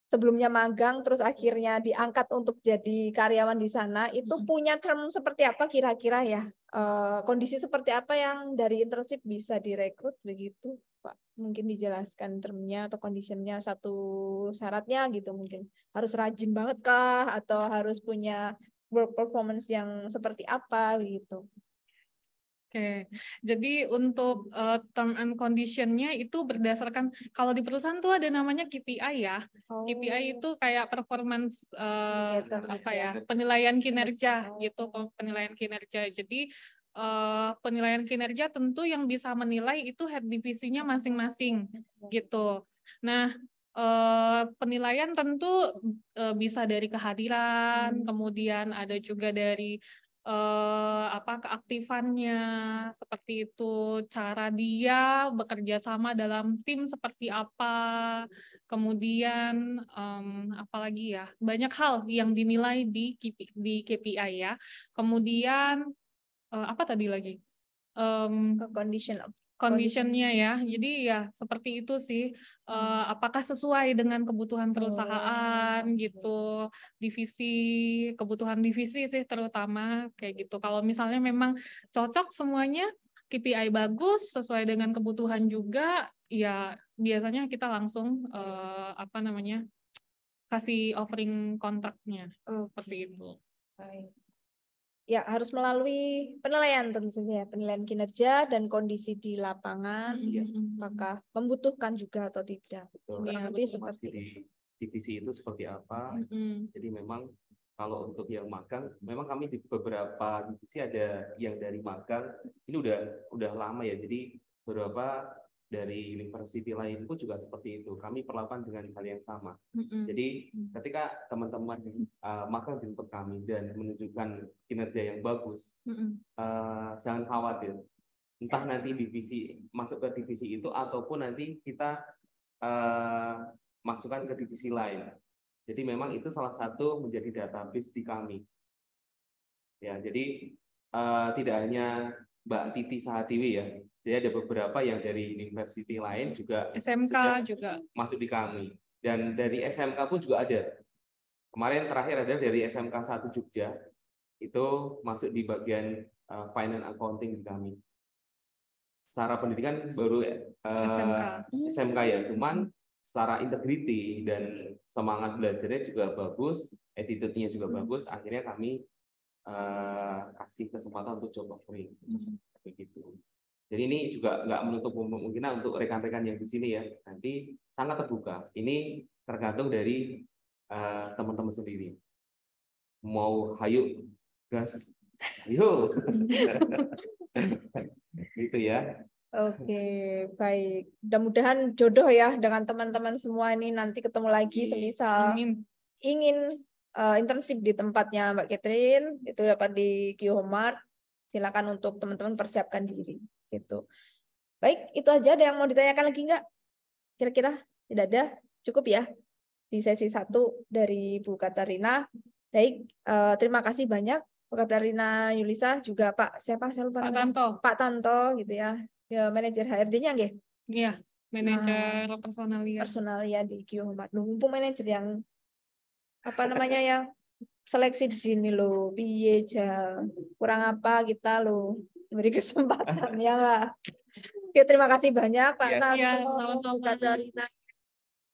Sebelumnya magang, terus akhirnya diangkat untuk jadi karyawan di sana. Itu punya term seperti apa kira-kira ya? Kondisi seperti apa yang dari internship bisa direkrut begitu? Pak, mungkin dijelaskan termnya atau conditionnya satu syaratnya gitu mungkin. Harus rajin banget kah atau harus punya work performance yang seperti apa gitu. Oke, jadi untuk term and condition-nya itu berdasarkan, kalau di perusahaan tuh ada namanya KPI ya. KPI itu kayak performance penilaian kinerja gitu, penilaian kinerja. Jadi penilaian kinerja tentu yang bisa menilai itu head divisinya masing-masing gitu. Nah, penilaian tentu bisa dari kehadiran, kemudian ada juga dari keaktifannya, seperti itu, cara dia bekerja sama dalam tim seperti apa, kemudian apalagi ya, banyak hal yang dinilai di KPI ya. Kemudian apa tadi lagi? Condition-nya ya. Jadi ya seperti itu sih. Apakah sesuai dengan kebutuhan perusahaan gitu, kebutuhan divisi sih terutama kayak gitu. Kalau misalnya memang cocok semuanya, KPI bagus, sesuai dengan kebutuhan juga, ya biasanya kita langsung kasih offering kontraknya seperti itu. Baik. Ya, harus melalui penilaian tentu saja, penilaian kinerja dan kondisi di lapangan, apakah membutuhkan juga atau tidak. Tapi seperti di divisi itu seperti apa. Jadi memang kalau untuk yang magang, memang kami di beberapa divisi ada yang dari magang, ini udah lama ya. Jadi beberapa dari university lain pun juga seperti itu. Kami perlakukan dengan hal yang sama. Jadi ketika teman-teman magang di tempat kami dan menunjukkan kinerja yang bagus, jangan khawatir. Entah nanti masuk ke divisi itu ataupun nanti kita masukkan ke divisi lain. Jadi memang itu salah satu menjadi database di kami. Ya, jadi tidak hanya Mbak Titi Sahatiwi ya. Jadi ada beberapa yang dari university lain juga SMK juga masuk di kami. Dan dari SMK pun juga ada. Kemarin terakhir ada dari SMK 1 Jogja, itu masuk di bagian finance accounting di kami. Secara pendidikan baru SMK ya, cuman secara integrity dan semangat belajarnya juga bagus, attitude-nya juga bagus, akhirnya kami kasih kesempatan untuk job offering. Begitu. Jadi ini juga nggak menutup kemungkinan untuk rekan-rekan yang di sini ya, nanti sangat terbuka. Ini tergantung dari teman-teman sendiri. Mau hayu gas, yuk. Gitu ya. Oke, baik. Mudah-mudahan jodoh ya dengan teman-teman semua ini, nanti ketemu lagi semisal ingin internship di tempatnya Mbak Catherine, itu dapat di Q-Homart. Silakan untuk teman-teman persiapkan diri gitu. Baik, itu aja. Ada yang mau ditanyakan lagi nggak? Kira-kira tidak ada? Cukup ya di sesi 1 dari Bu Katarina. Baik, terima kasih banyak Bu Katarina Yulisa, juga Pak siapa saya lupa namanya. Pak Tanto gitu ya. Ya, manajer HRD-nya nggih? Iya, manajer personalia. Personalia di Q-Homart. Mumpung manajer yang apa namanya yang seleksi di sini loh. Piye Jal? Kurang apa kita loh? Beri kesempatan ya lah. Oke, terima kasih banyak Pak Tanto, Bu Katarina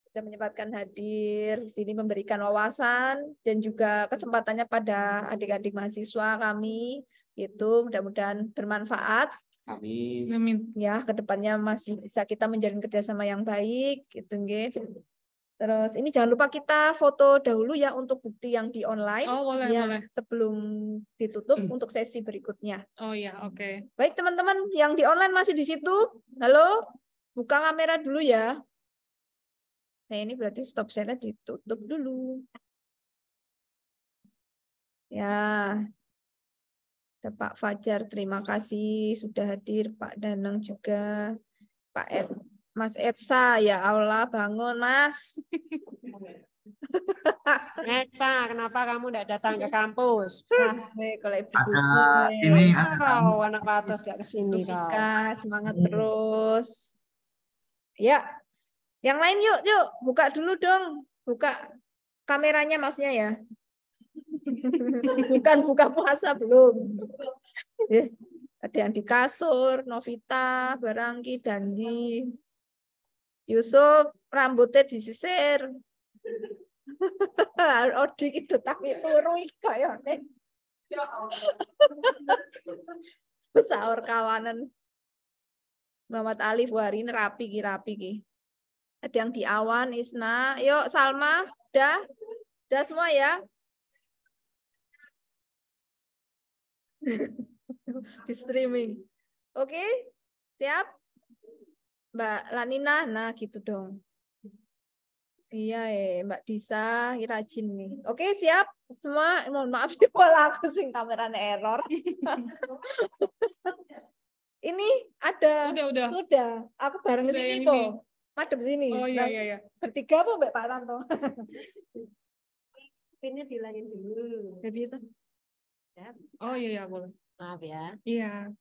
sudah menyempatkan hadir di sini, memberikan wawasan dan juga kesempatannya pada adik-adik mahasiswa kami. Itu mudah-mudahan bermanfaat. Amin. Amin. Ya, kedepannya masih bisa kita menjalin kerjasama yang baik, gitu nggih. Terus ini jangan lupa kita foto dahulu ya untuk bukti yang di online. Oh, boleh, ya, boleh. Sebelum ditutup untuk sesi berikutnya. Oh ya, oke. Baik teman-teman yang di online masih di situ. Halo, buka kamera dulu ya. Nah ini berarti stop share-nya ditutup dulu. Ya, ada Pak Fajar, terima kasih sudah hadir. Pak Danang juga. Mas Edsa, ya Allah, bangun Mas. Edsa, kenapa kamu tidak datang ke kampus? Kalau Ibu anak atas gak kesini kau. Semangat terus. Ya, yang lain yuk, buka dulu dong. Buka kameranya maksudnya ya. Bukan buka puasa belum. Ada yang di kasur, Novita, Barangki, Dandi, Yusuf, rambutnya disisir. Odik itu tapi turu kayaknya. Sahur kawanan. Muhammad Alif, hari ini rapi ki. Ada yang di Awan, Isna. Yuk Salma, udah semua ya. Di streaming. Oke, siap? Mbak Lanina, nah gitu dong. Iya Mbak Disa, rajin nih. Oke, siap semua. Mohon maaf pola aku sing kameranya error. Ini ada. Udah. Aku bareng udah sini kok. Madep sini. Oh iya. Bertiga apa Mbak Pak Tanto? Ini bilangin dulu. Gitu. Oh iya boleh. Maaf ya. Iya.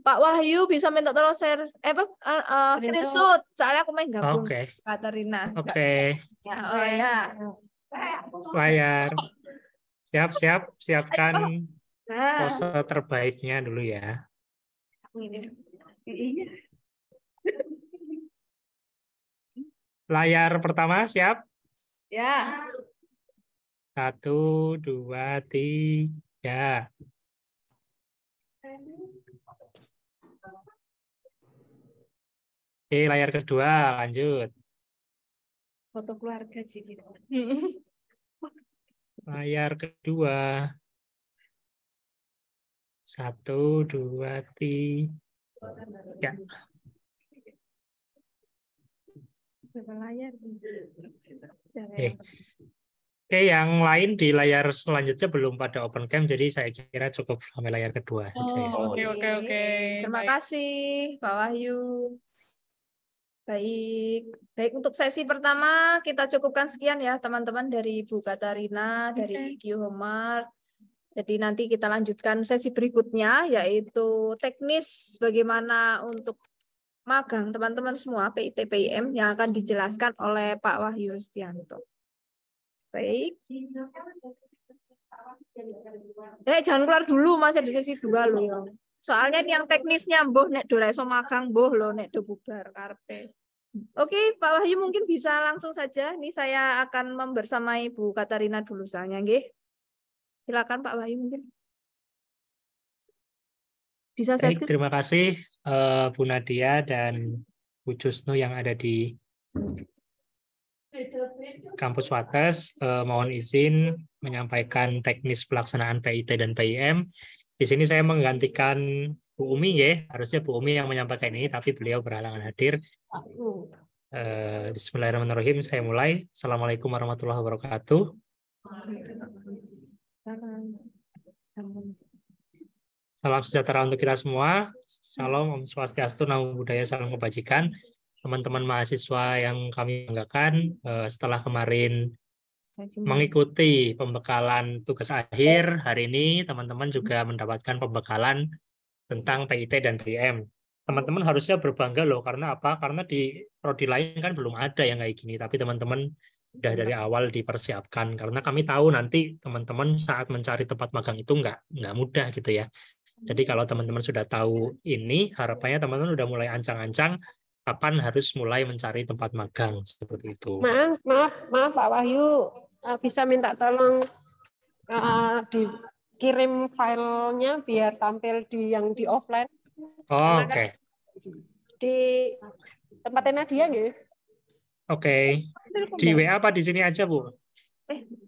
Pak Wahyu bisa minta tolong share screenshot. Soalnya aku main gabung. Katarina. Oke. Ya, oh ya. Layar. Siapkan pose terbaiknya dulu ya. Layar pertama siap? Ya. 1, 2, 3. Oke, layar kedua, lanjut. Foto keluarga sih. Layar kedua. 1, 2, 3. Oke, yang lain di layar selanjutnya belum pada open cam, jadi saya kira cukup sampai layar kedua saja ya. Oke. Terima kasih Pak Wahyu. Baik untuk sesi pertama kita cukupkan sekian ya teman-teman dari Bu Katarina, dari Q-Homart. Jadi nanti kita lanjutkan sesi berikutnya yaitu teknis bagaimana untuk magang teman-teman semua PIT PIM yang akan dijelaskan oleh Pak Wahyu Rustianto. Baik. Jangan keluar dulu, masih di sesi 2 loh. Soalnya yang teknisnya mbuh nek do iso magang mbuh lho nek do bubar karepe. Oke, Pak Wahyu mungkin bisa langsung saja. Ini saya akan membersamai Bu Katarina dulu soalnya nggih. Silakan Pak Wahyu mungkin. Bisa saya Baik, terima kasih Bu Nadia dan Bu Jusnu yang ada di Kampus Wates mohon izin menyampaikan teknis pelaksanaan PIT dan PIM. Di sini saya menggantikan Bu Umi ya, harusnya Bu Umi yang menyampaikan ini, tapi beliau berhalangan hadir. Bismillahirrahmanirrahim, saya mulai. Assalamualaikum warahmatullahi wabarakatuh. Salam sejahtera untuk kita semua. Salam Om Swastiastu, Namo Buddhaya, salam kebajikan. Teman-teman mahasiswa yang kami banggakan, setelah kemarin mengikuti pembekalan tugas akhir, hari ini teman-teman juga mendapatkan pembekalan tentang PIT dan PIM. Teman-teman harusnya berbangga loh, karena apa? Karena di prodi lain kan belum ada yang kayak gini, tapi teman-teman sudah dari awal dipersiapkan. Karena kami tahu nanti teman-teman saat mencari tempat magang itu nggak mudah gitu ya. Jadi kalau teman-teman sudah tahu ini, harapannya teman-teman sudah mulai ancang-ancang kapan harus mulai mencari tempat magang seperti itu. Maaf Pak Wahyu, bisa minta tolong dikirim filenya biar tampil di offline. Oh, oke. Di tempatnya Nadia nggih. Oke. Di WA apa di sini aja, Bu?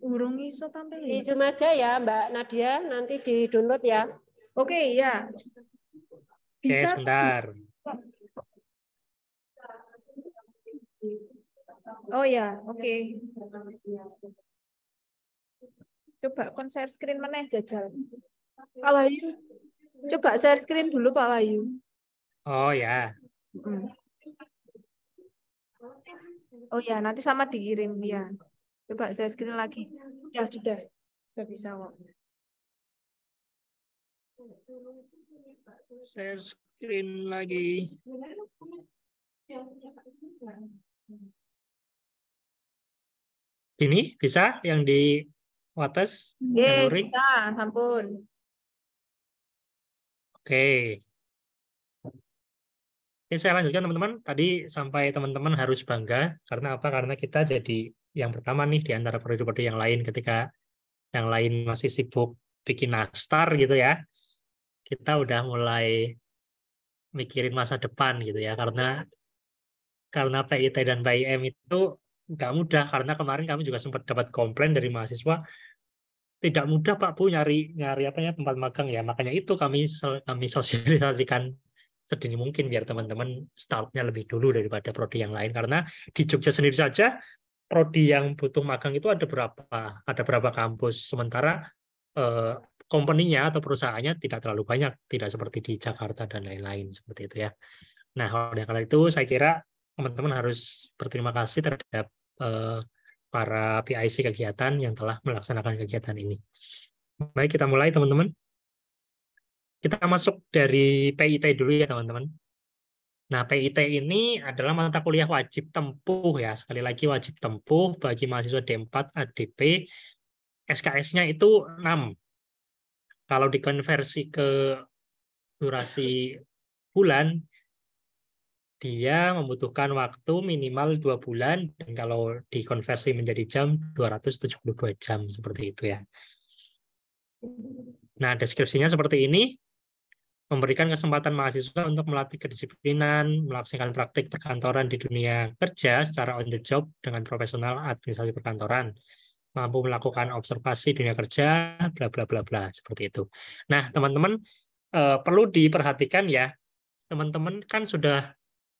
Urung iso tampil. Di Zoom aja ya, Mbak Nadia, nanti di-download ya. Oke, ya. Bisa. Oke, sebentar. Oh ya, oke. Coba kon share screen mana jajal. Pak Wahyu. Coba share screen dulu Pak Wahyu. Oh ya. Oh ya, nanti sama dikirim ya. Coba share screen lagi. Ya sudah. Sudah bisa kok. Share screen lagi. Ini bisa yang di Wates? Bisa, ampun. Oke. Oke, saya lanjutkan teman-teman. Tadi sampai teman-teman harus bangga. Karena apa? Karena kita jadi yang pertama nih di antara prodi-prodi yang lain ketika yang lain masih sibuk bikin nastar gitu ya. Kita udah mulai mikirin masa depan gitu ya. Karena PIT dan PIM itu nggak mudah, karena kemarin kami juga sempat dapat komplain dari mahasiswa, tidak mudah Pak Bu nyari apanya tempat magang ya. Makanya itu kami sosialisasikan sedini mungkin biar teman-teman startnya lebih dulu daripada prodi yang lain. Karena di Jogja sendiri saja prodi yang butuh magang itu ada berapa kampus, sementara company-nya atau perusahaannya tidak terlalu banyak, tidak seperti di Jakarta dan lain-lain seperti itu ya. Nah, oleh karena itu saya kira teman-teman harus berterima kasih terhadap para PIC kegiatan yang telah melaksanakan kegiatan ini. Baik, kita mulai teman-teman. Kita masuk dari PIT dulu ya teman-teman. Nah, PIT ini adalah mata kuliah wajib tempuh ya. Sekali lagi wajib tempuh bagi mahasiswa D4 ADP. SKS-nya itu 6. Kalau dikonversi ke durasi bulan, dia membutuhkan waktu minimal 2 bulan, dan kalau dikonversi menjadi jam, 272 jam, seperti itu ya. Nah, deskripsinya seperti ini, memberikan kesempatan mahasiswa untuk melatih kedisiplinan, melaksanakan praktik perkantoran di dunia kerja secara on the job dengan profesional administrasi perkantoran, mampu melakukan observasi dunia kerja, bla bla bla bla, seperti itu. Nah, teman-teman perlu diperhatikan ya, teman-teman kan sudah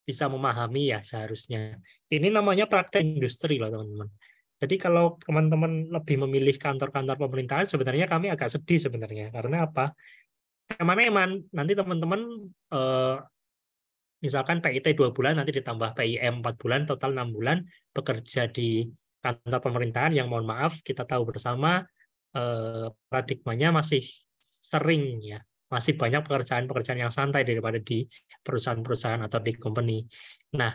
bisa memahami ya seharusnya. Ini namanya praktek industri loh teman-teman. Jadi kalau teman-teman lebih memilih kantor-kantor pemerintahan, sebenarnya kami agak sedih sebenarnya. Karena apa? Eman-eman, nanti teman-teman misalkan PIT 2 bulan, nanti ditambah PIM 4 bulan, total 6 bulan, bekerja di kantor pemerintahan yang mohon maaf, kita tahu bersama paradigmanya masih sering ya. Masih banyak pekerjaan-pekerjaan yang santai daripada di perusahaan-perusahaan atau di company. Nah,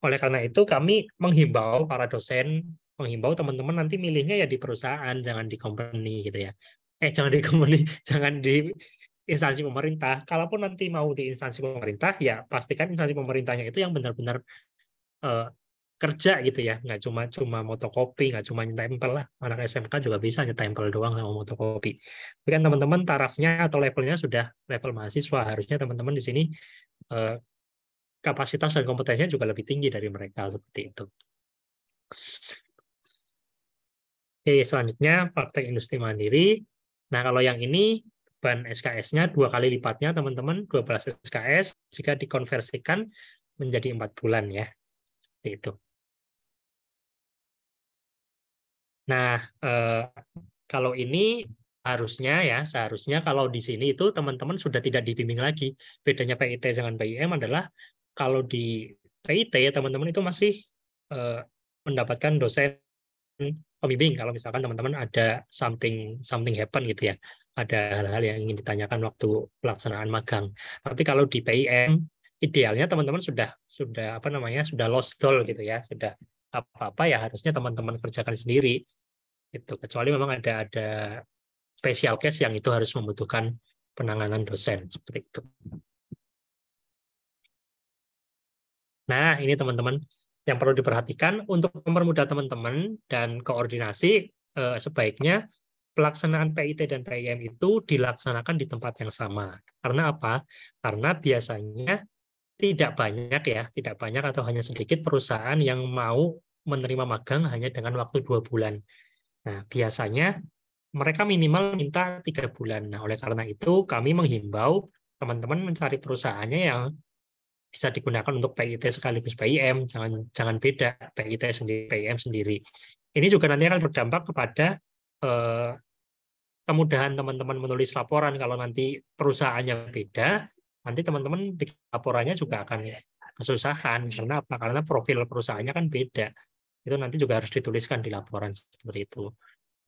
oleh karena itu kami menghimbau para dosen, menghimbau teman-teman nanti milihnya ya di perusahaan, jangan di company gitu ya. Jangan di company, jangan di instansi pemerintah. Kalaupun nanti mau di instansi pemerintah, ya pastikan instansi pemerintahnya itu yang benar-benar kerja gitu ya, nggak cuma motokopi, nggak cuma nyetempel lah. Anak SMK juga bisa nyetempel doang sama motokopi. Tapi kan teman-teman tarafnya atau levelnya sudah level mahasiswa, harusnya teman-teman di sini kapasitas dan kompetensinya juga lebih tinggi dari mereka seperti itu. Oke, selanjutnya praktek industri mandiri. Nah, kalau yang ini beban SKS-nya 2 kali lipatnya, teman-teman, 12 SKS jika dikonversikan menjadi 4 bulan ya. Seperti itu. Nah, kalau ini seharusnya kalau di sini itu teman-teman sudah tidak dibimbing lagi. Bedanya PIT dengan PIM adalah kalau di PIT teman-teman itu masih mendapatkan dosen pembimbing kalau misalkan teman-teman ada something happen gitu ya, ada hal-hal yang ingin ditanyakan waktu pelaksanaan magang. Tapi kalau di PIM idealnya teman-teman sudah lost doll gitu ya, sudah apa-apa ya harusnya teman-teman kerjakan sendiri. Itu kecuali memang ada special case yang itu harus membutuhkan penanganan dosen seperti itu. Nah, ini teman-teman yang perlu diperhatikan untuk mempermudah teman-teman dan koordinasi sebaiknya pelaksanaan PIT dan PIM itu dilaksanakan di tempat yang sama. Karena apa? Karena biasanya tidak banyak atau hanya sedikit perusahaan yang mau menerima magang hanya dengan waktu 2 bulan. Nah, biasanya mereka minimal minta 3 bulan. Nah, oleh karena itu kami menghimbau teman-teman mencari perusahaannya yang bisa digunakan untuk PIT sekaligus PIM, jangan beda PIT sendiri, PIM sendiri. Ini juga nanti akan berdampak kepada kemudahan teman-teman menulis laporan. Kalau nanti perusahaannya beda, nanti teman-teman di laporannya juga akan kesusahan. Karena apa? Karena profil perusahaannya kan beda. Itu nanti juga harus dituliskan di laporan seperti itu.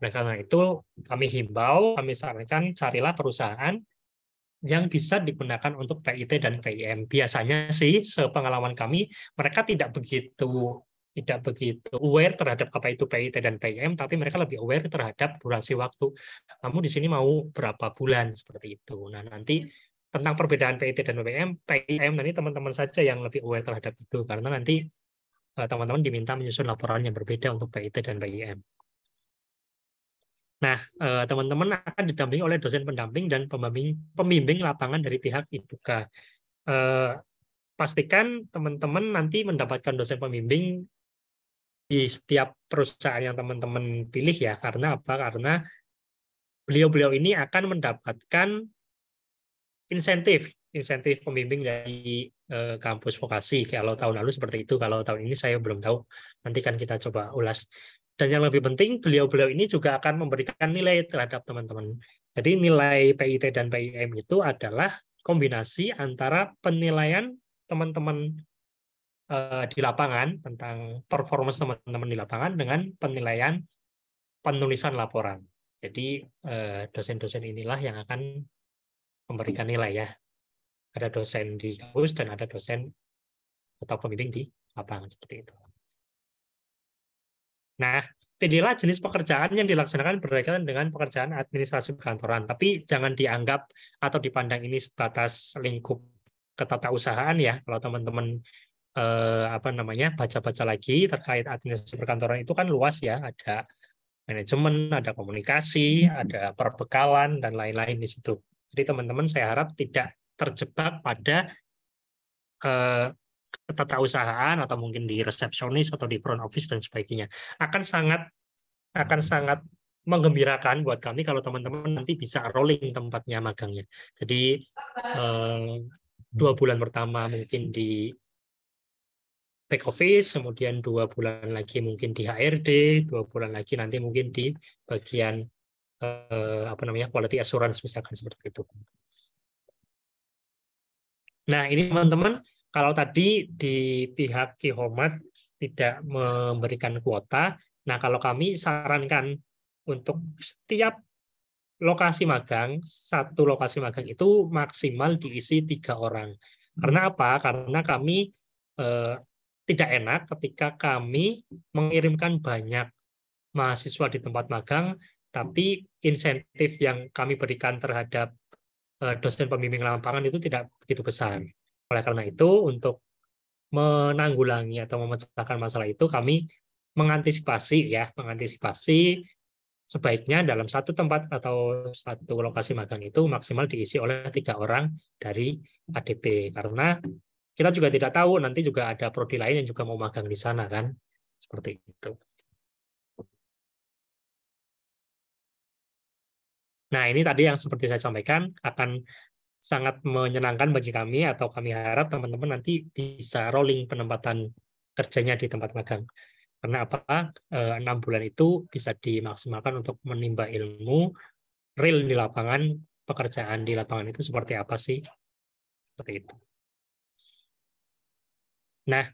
Oleh karena itu, kami himbau, kami sarankan carilah perusahaan yang bisa digunakan untuk PIT dan PIM. Biasanya sih, sepengalaman kami, mereka tidak begitu aware terhadap apa itu PIT dan PIM, tapi mereka lebih aware terhadap durasi waktu. Kamu di sini mau berapa bulan, seperti itu. Nah, nanti tentang perbedaan PIT dan PIM, nanti teman-teman saja yang lebih aware terhadap itu, karena nanti teman-teman diminta menyusun laporan yang berbeda untuk PIT dan PIM. Nah, teman-teman akan didampingi oleh dosen pendamping dan pembimbing lapangan dari pihak IPUKA. Pastikan teman-teman nanti mendapatkan dosen pembimbing di setiap perusahaan yang teman-teman pilih ya. Karena apa? Karena beliau-beliau ini akan mendapatkan insentif pembimbing dari kampus vokasi. Kalau tahun lalu seperti itu, kalau tahun ini saya belum tahu. Nanti kan kita coba ulas. Dan yang lebih penting, beliau-beliau ini juga akan memberikan nilai terhadap teman-teman. Jadi nilai PIT dan PIM itu adalah kombinasi antara penilaian teman-teman di lapangan, tentang performance teman-teman di lapangan, dengan penilaian penulisan laporan. Jadi dosen-dosen inilah yang akan memberikan nilai ya. Ada dosen di kampus dan ada dosen atau pembimbing di lapangan seperti itu. Nah, pilihlah jenis pekerjaan yang dilaksanakan berkaitan dengan pekerjaan administrasi perkantoran. Tapi jangan dianggap atau dipandang ini sebatas lingkup ketatausahaan ya. Kalau teman-teman baca-baca lagi terkait administrasi perkantoran itu kan luas ya. Ada manajemen, ada komunikasi, ada perbekalan dan lain-lain di situ. Jadi teman-teman saya harap tidak terjebak pada ketatausahaan atau mungkin di resepsionis atau di front office dan sebagainya. Akan sangat menggembirakan buat kami kalau teman-teman nanti bisa rolling tempatnya magangnya. Jadi 2 bulan pertama mungkin di back office, kemudian 2 bulan lagi mungkin di HRD, 2 bulan lagi nanti mungkin di bagian quality assurance misalkan seperti itu. Nah, ini teman-teman, kalau tadi di pihak Kihomat tidak memberikan kuota, nah kalau kami sarankan untuk setiap lokasi magang, satu lokasi magang itu maksimal diisi 3 orang. Karena apa? Karena kami tidak enak ketika kami mengirimkan banyak mahasiswa di tempat magang, tapi insentif yang kami berikan terhadap dosen pembimbing lapangan itu tidak begitu besar. Oleh karena itu, untuk menanggulangi atau memecahkan masalah itu, kami mengantisipasi sebaiknya dalam satu tempat atau satu lokasi magang itu maksimal diisi oleh 3 orang dari ADP. Karena kita juga tidak tahu, nanti juga ada prodi lain yang juga mau magang di sana kan. Seperti itu. Nah, ini tadi yang seperti saya sampaikan akan sangat menyenangkan bagi kami, atau kami harap teman-teman nanti bisa rolling penempatan kerjanya di tempat magang. Karena apa? 6 bulan itu bisa dimaksimalkan untuk menimba ilmu real di lapangan, pekerjaan di lapangan itu seperti apa sih? Seperti itu. Nah,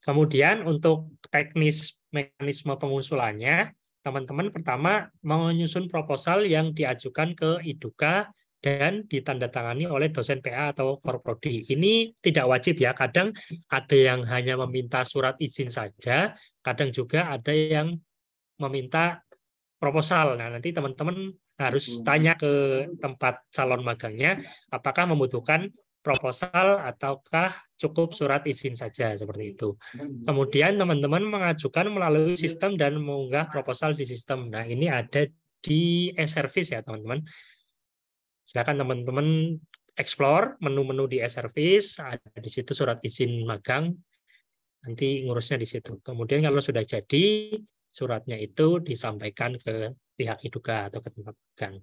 kemudian untuk teknis mekanisme pengusulannya, teman-teman pertama menyusun proposal yang diajukan ke IDUKA dan ditandatangani oleh dosen PA atau Forprodi. Ini tidak wajib ya, kadang ada yang hanya meminta surat izin saja, kadang juga ada yang meminta proposal. Nah, nanti teman-teman harus tanya ke tempat calon magangnya, apakah membutuhkan proposal ataukah cukup surat izin saja, seperti itu. Kemudian teman-teman mengajukan melalui sistem dan mengunggah proposal di sistem. Nah, ini ada di e-service ya, teman-teman. Silakan teman-teman explore menu-menu di e-service, ada di situ surat izin magang, nanti ngurusnya di situ. Kemudian kalau sudah jadi, suratnya itu disampaikan ke pihak IDUKA atau ke tempat magang.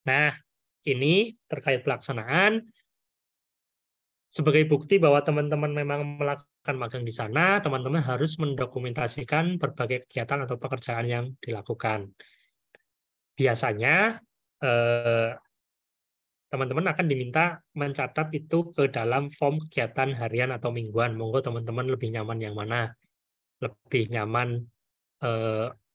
Nah, ini terkait pelaksanaan. Sebagai bukti bahwa teman-teman memang melakukan magang di sana, teman-teman harus mendokumentasikan berbagai kegiatan atau pekerjaan yang dilakukan. Biasanya teman-teman akan diminta mencatat itu ke dalam form kegiatan harian atau mingguan. Monggo teman-teman lebih nyaman yang mana? Lebih nyaman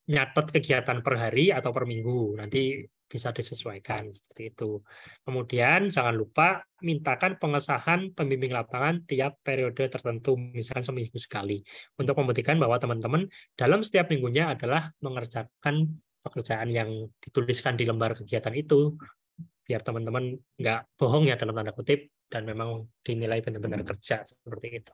nyatat kegiatan per hari atau per minggu. Nanti bisa disesuaikan seperti itu. Kemudian jangan lupa mintakan pengesahan pembimbing lapangan tiap periode tertentu, misalkan seminggu sekali, untuk membuktikan bahwa teman-teman dalam setiap minggunya adalah mengerjakan pekerjaan yang dituliskan di lembar kegiatan itu, biar teman-teman nggak bohong ya dalam tanda kutip, dan memang dinilai benar-benar kerja seperti itu.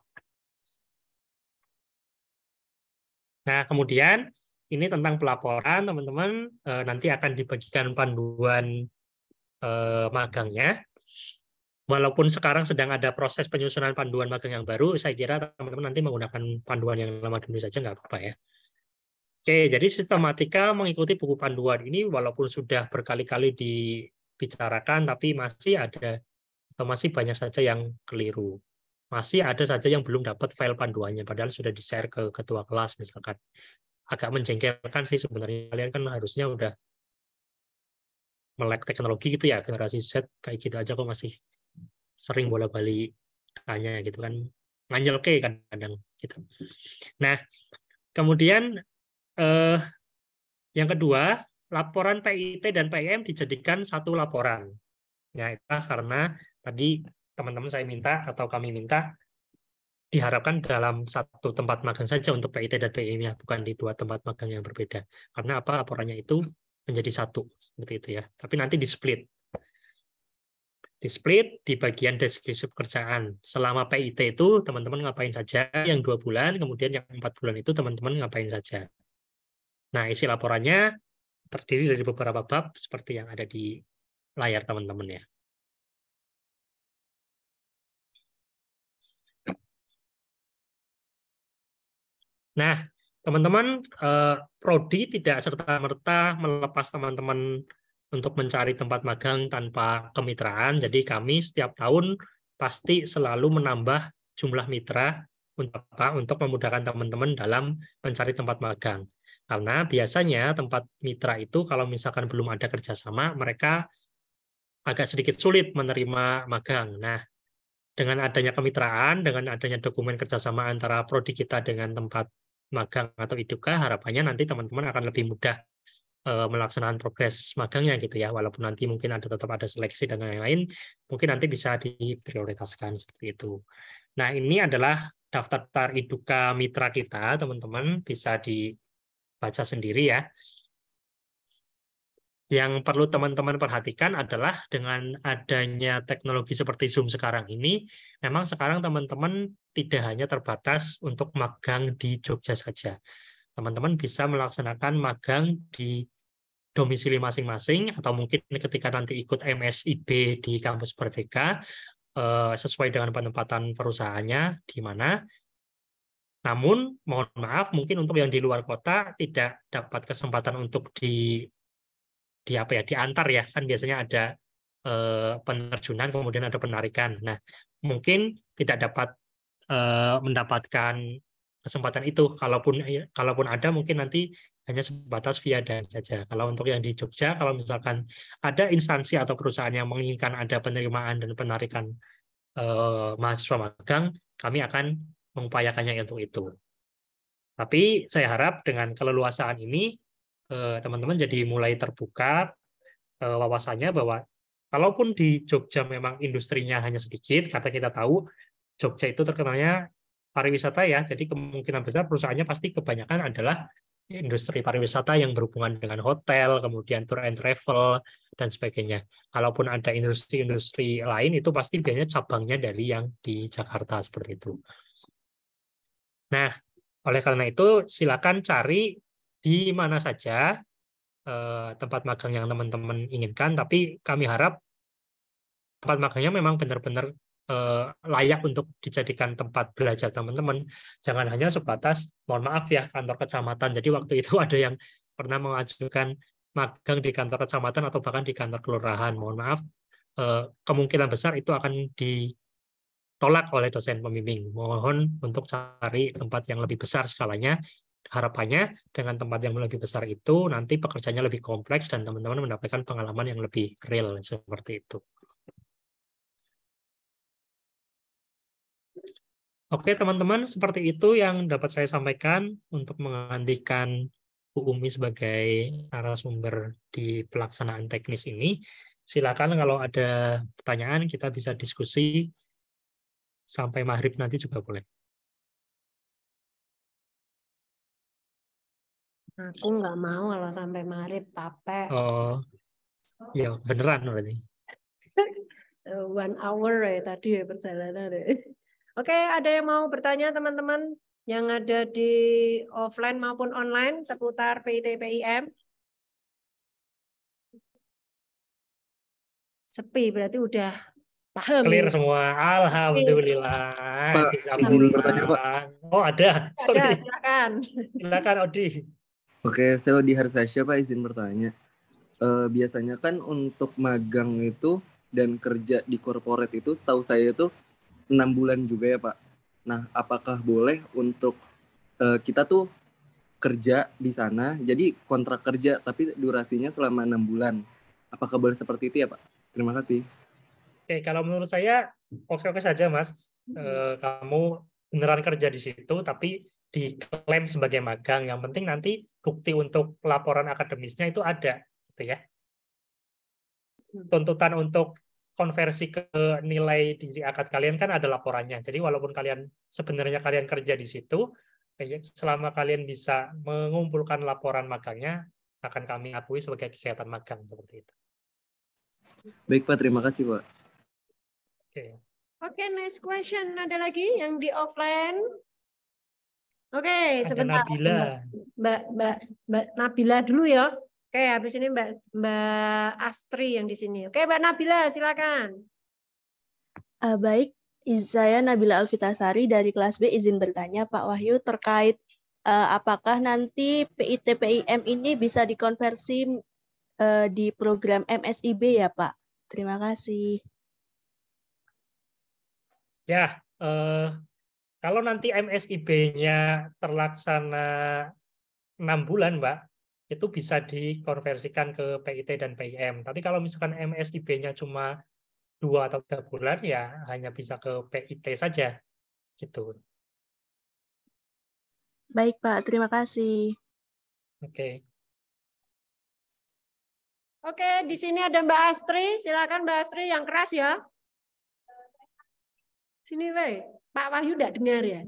Nah, kemudian ini tentang pelaporan, teman-teman nanti akan dibagikan panduan magangnya. Walaupun sekarang sedang ada proses penyusunan panduan magang yang baru, saya kira teman-teman nanti menggunakan panduan yang lama dulu saja nggak apa-apa ya. Oke, jadi sistematika mengikuti buku panduan ini walaupun sudah berkali-kali dibicarakan, tapi masih ada atau masih banyak saja yang keliru. Masih ada saja yang belum dapat file panduannya, padahal sudah di-share ke ketua kelas misalkan. Agak menjengkelkan sih sebenarnya, kalian kan harusnya udah melek teknologi gitu ya, generasi Z kayak gitu aja kok masih sering bola-balik tanya gitu kan, nganyelke kadang gitu. Nah, kemudian yang kedua, laporan PIT dan PIM dijadikan satu laporan. Ya, itu karena tadi teman-teman saya minta atau kami minta diharapkan dalam satu tempat magang saja untuk PIT dan PIM-nya, bukan di dua tempat magang yang berbeda. Karena apa? Laporannya itu menjadi satu, seperti itu ya. Tapi nanti di-split. Di-split di bagian deskripsi pekerjaan. Selama PIT itu teman-teman ngapain saja, yang 2 bulan, kemudian yang 4 bulan itu teman-teman ngapain saja. Nah, isi laporannya terdiri dari beberapa bab seperti yang ada di layar teman-teman ya. Nah, teman-teman, prodi tidak serta-merta melepas teman-teman untuk mencari tempat magang tanpa kemitraan. Jadi kami setiap tahun pasti selalu menambah jumlah mitra untuk apa? Untuk memudahkan teman-teman dalam mencari tempat magang. Karena biasanya tempat mitra itu kalau misalkan belum ada kerjasama, mereka agak sedikit sulit menerima magang. Nah, dengan adanya kemitraan, dengan adanya dokumen kerjasama antara prodi kita dengan tempat magang atau IDUKA, harapannya nanti teman-teman akan lebih mudah melaksanakan progres magangnya gitu ya, walaupun nanti mungkin tetap ada seleksi dan lain-lain, mungkin nanti bisa diprioritaskan seperti itu. Nah, ini adalah daftar IDUKA mitra kita, teman-teman bisa dibaca sendiri ya. Yang perlu teman-teman perhatikan adalah dengan adanya teknologi seperti Zoom sekarang ini, memang sekarang teman-teman tidak hanya terbatas untuk magang di Jogja saja. Teman-teman bisa melaksanakan magang di domisili masing-masing, atau mungkin ketika nanti ikut MSIB di Kampus Merdeka, sesuai dengan penempatan perusahaannya di mana. Namun mohon maaf mungkin untuk yang di luar kota tidak dapat kesempatan untuk diantar ya, kan biasanya ada penerjunan kemudian ada penarikan. Nah, mungkin tidak dapat mendapatkan kesempatan itu, kalaupun ada mungkin nanti hanya sebatas via daring saja. Kalau untuk yang di Jogja, kalau misalkan ada instansi atau perusahaan yang menginginkan ada penerimaan dan penarikan mahasiswa magang, kami akan mengupayakannya untuk itu. Tapi saya harap dengan keleluasaan ini teman-teman jadi mulai terbuka wawasannya bahwa kalaupun di Jogja memang industrinya hanya sedikit, karena kita tahu Jogja itu terkenalnya pariwisata ya, jadi kemungkinan besar perusahaannya pasti kebanyakan adalah industri pariwisata yang berhubungan dengan hotel, kemudian tour and travel, dan sebagainya. Kalaupun ada industri-industri lain, itu pasti biasanya cabangnya dari yang di Jakarta, seperti itu. Nah, oleh karena itu, silakan cari di mana saja tempat magang yang teman-teman inginkan, tapi kami harap tempat magangnya memang benar-benar layak untuk dijadikan tempat belajar teman-teman. Jangan hanya sebatas, mohon maaf ya, kantor kecamatan. Jadi waktu itu ada yang pernah mengajukan magang di kantor kecamatan atau bahkan di kantor kelurahan. Mohon maaf, kemungkinan besar itu akan ditolak oleh dosen pembimbing. Mohon untuk cari tempat yang lebih besar skalanya. Harapannya dengan tempat yang lebih besar itu nanti pekerjaannya lebih kompleks dan teman-teman mendapatkan pengalaman yang lebih real seperti itu. Oke teman-teman, seperti itu yang dapat saya sampaikan untuk menggantikan Bu Umi sebagai narasumber di pelaksanaan teknis ini. Silakan kalau ada pertanyaan kita bisa diskusi sampai maghrib nanti juga boleh. Aku nggak mau kalau sampai maghrib, capek. Oh, ya beneran berarti. 1 hour ya tadi ya perjalanan. Oke, ada yang mau bertanya teman-teman yang ada di offline maupun online seputar PIT PIM? Sepi berarti udah paham. Clear ya? semua, alhamdulillah. Pak, Bisa izin pulang. bertanya, Pak. Oh ada, sorry. Ada, silakan. Silakan Odi. Oke, saya Odi Harsasya, Pak, izin bertanya. Biasanya kan untuk magang itu dan kerja di corporate itu, setahu saya itu 6 bulan juga ya, Pak. Nah, apakah boleh untuk kita tuh kerja di sana, jadi kontrak kerja, tapi durasinya selama 6 bulan. Apakah boleh seperti itu ya, Pak? Terima kasih. Oke, kalau menurut saya oke-oke saja, Mas. Kamu beneran kerja di situ, tapi diklaim sebagai magang. Yang penting nanti bukti untuk laporan akademisnya itu ada, gitu ya. Tuntutan untuk konversi ke nilai di akad kalian kan ada laporannya. Jadi walaupun sebenarnya kalian kerja di situ, selama kalian bisa mengumpulkan laporan magangnya, akan kami akui sebagai kegiatan magang seperti itu. Baik, Pak. Terima kasih, Pak. Oke, next question. Ada lagi yang di offline? Oke, Ada sebentar. Nabila. Mbak Nabila dulu ya. Oke, habis ini Mbak Astri yang di sini. Oke, Mbak Nabila, silakan. Baik, saya Nabila Alfitasari dari kelas B izin bertanya Pak Wahyu terkait apakah nanti PIT PIM ini bisa dikonversi di program MSIB ya Pak? Terima kasih. Ya, kalau nanti MSIB-nya terlaksana 6 bulan, Mbak, itu bisa dikonversikan ke PIT dan PIM. Tapi kalau misalkan MSIB-nya cuma 2 atau 3 bulan, ya hanya bisa ke PIT saja. Gitu. Baik, Pak. Terima kasih. Oke. Oke, di sini ada Mbak Astri. Silakan Mbak Astri yang keras ya. Sini, Wei. Pak Wahyu enggak dengar ya?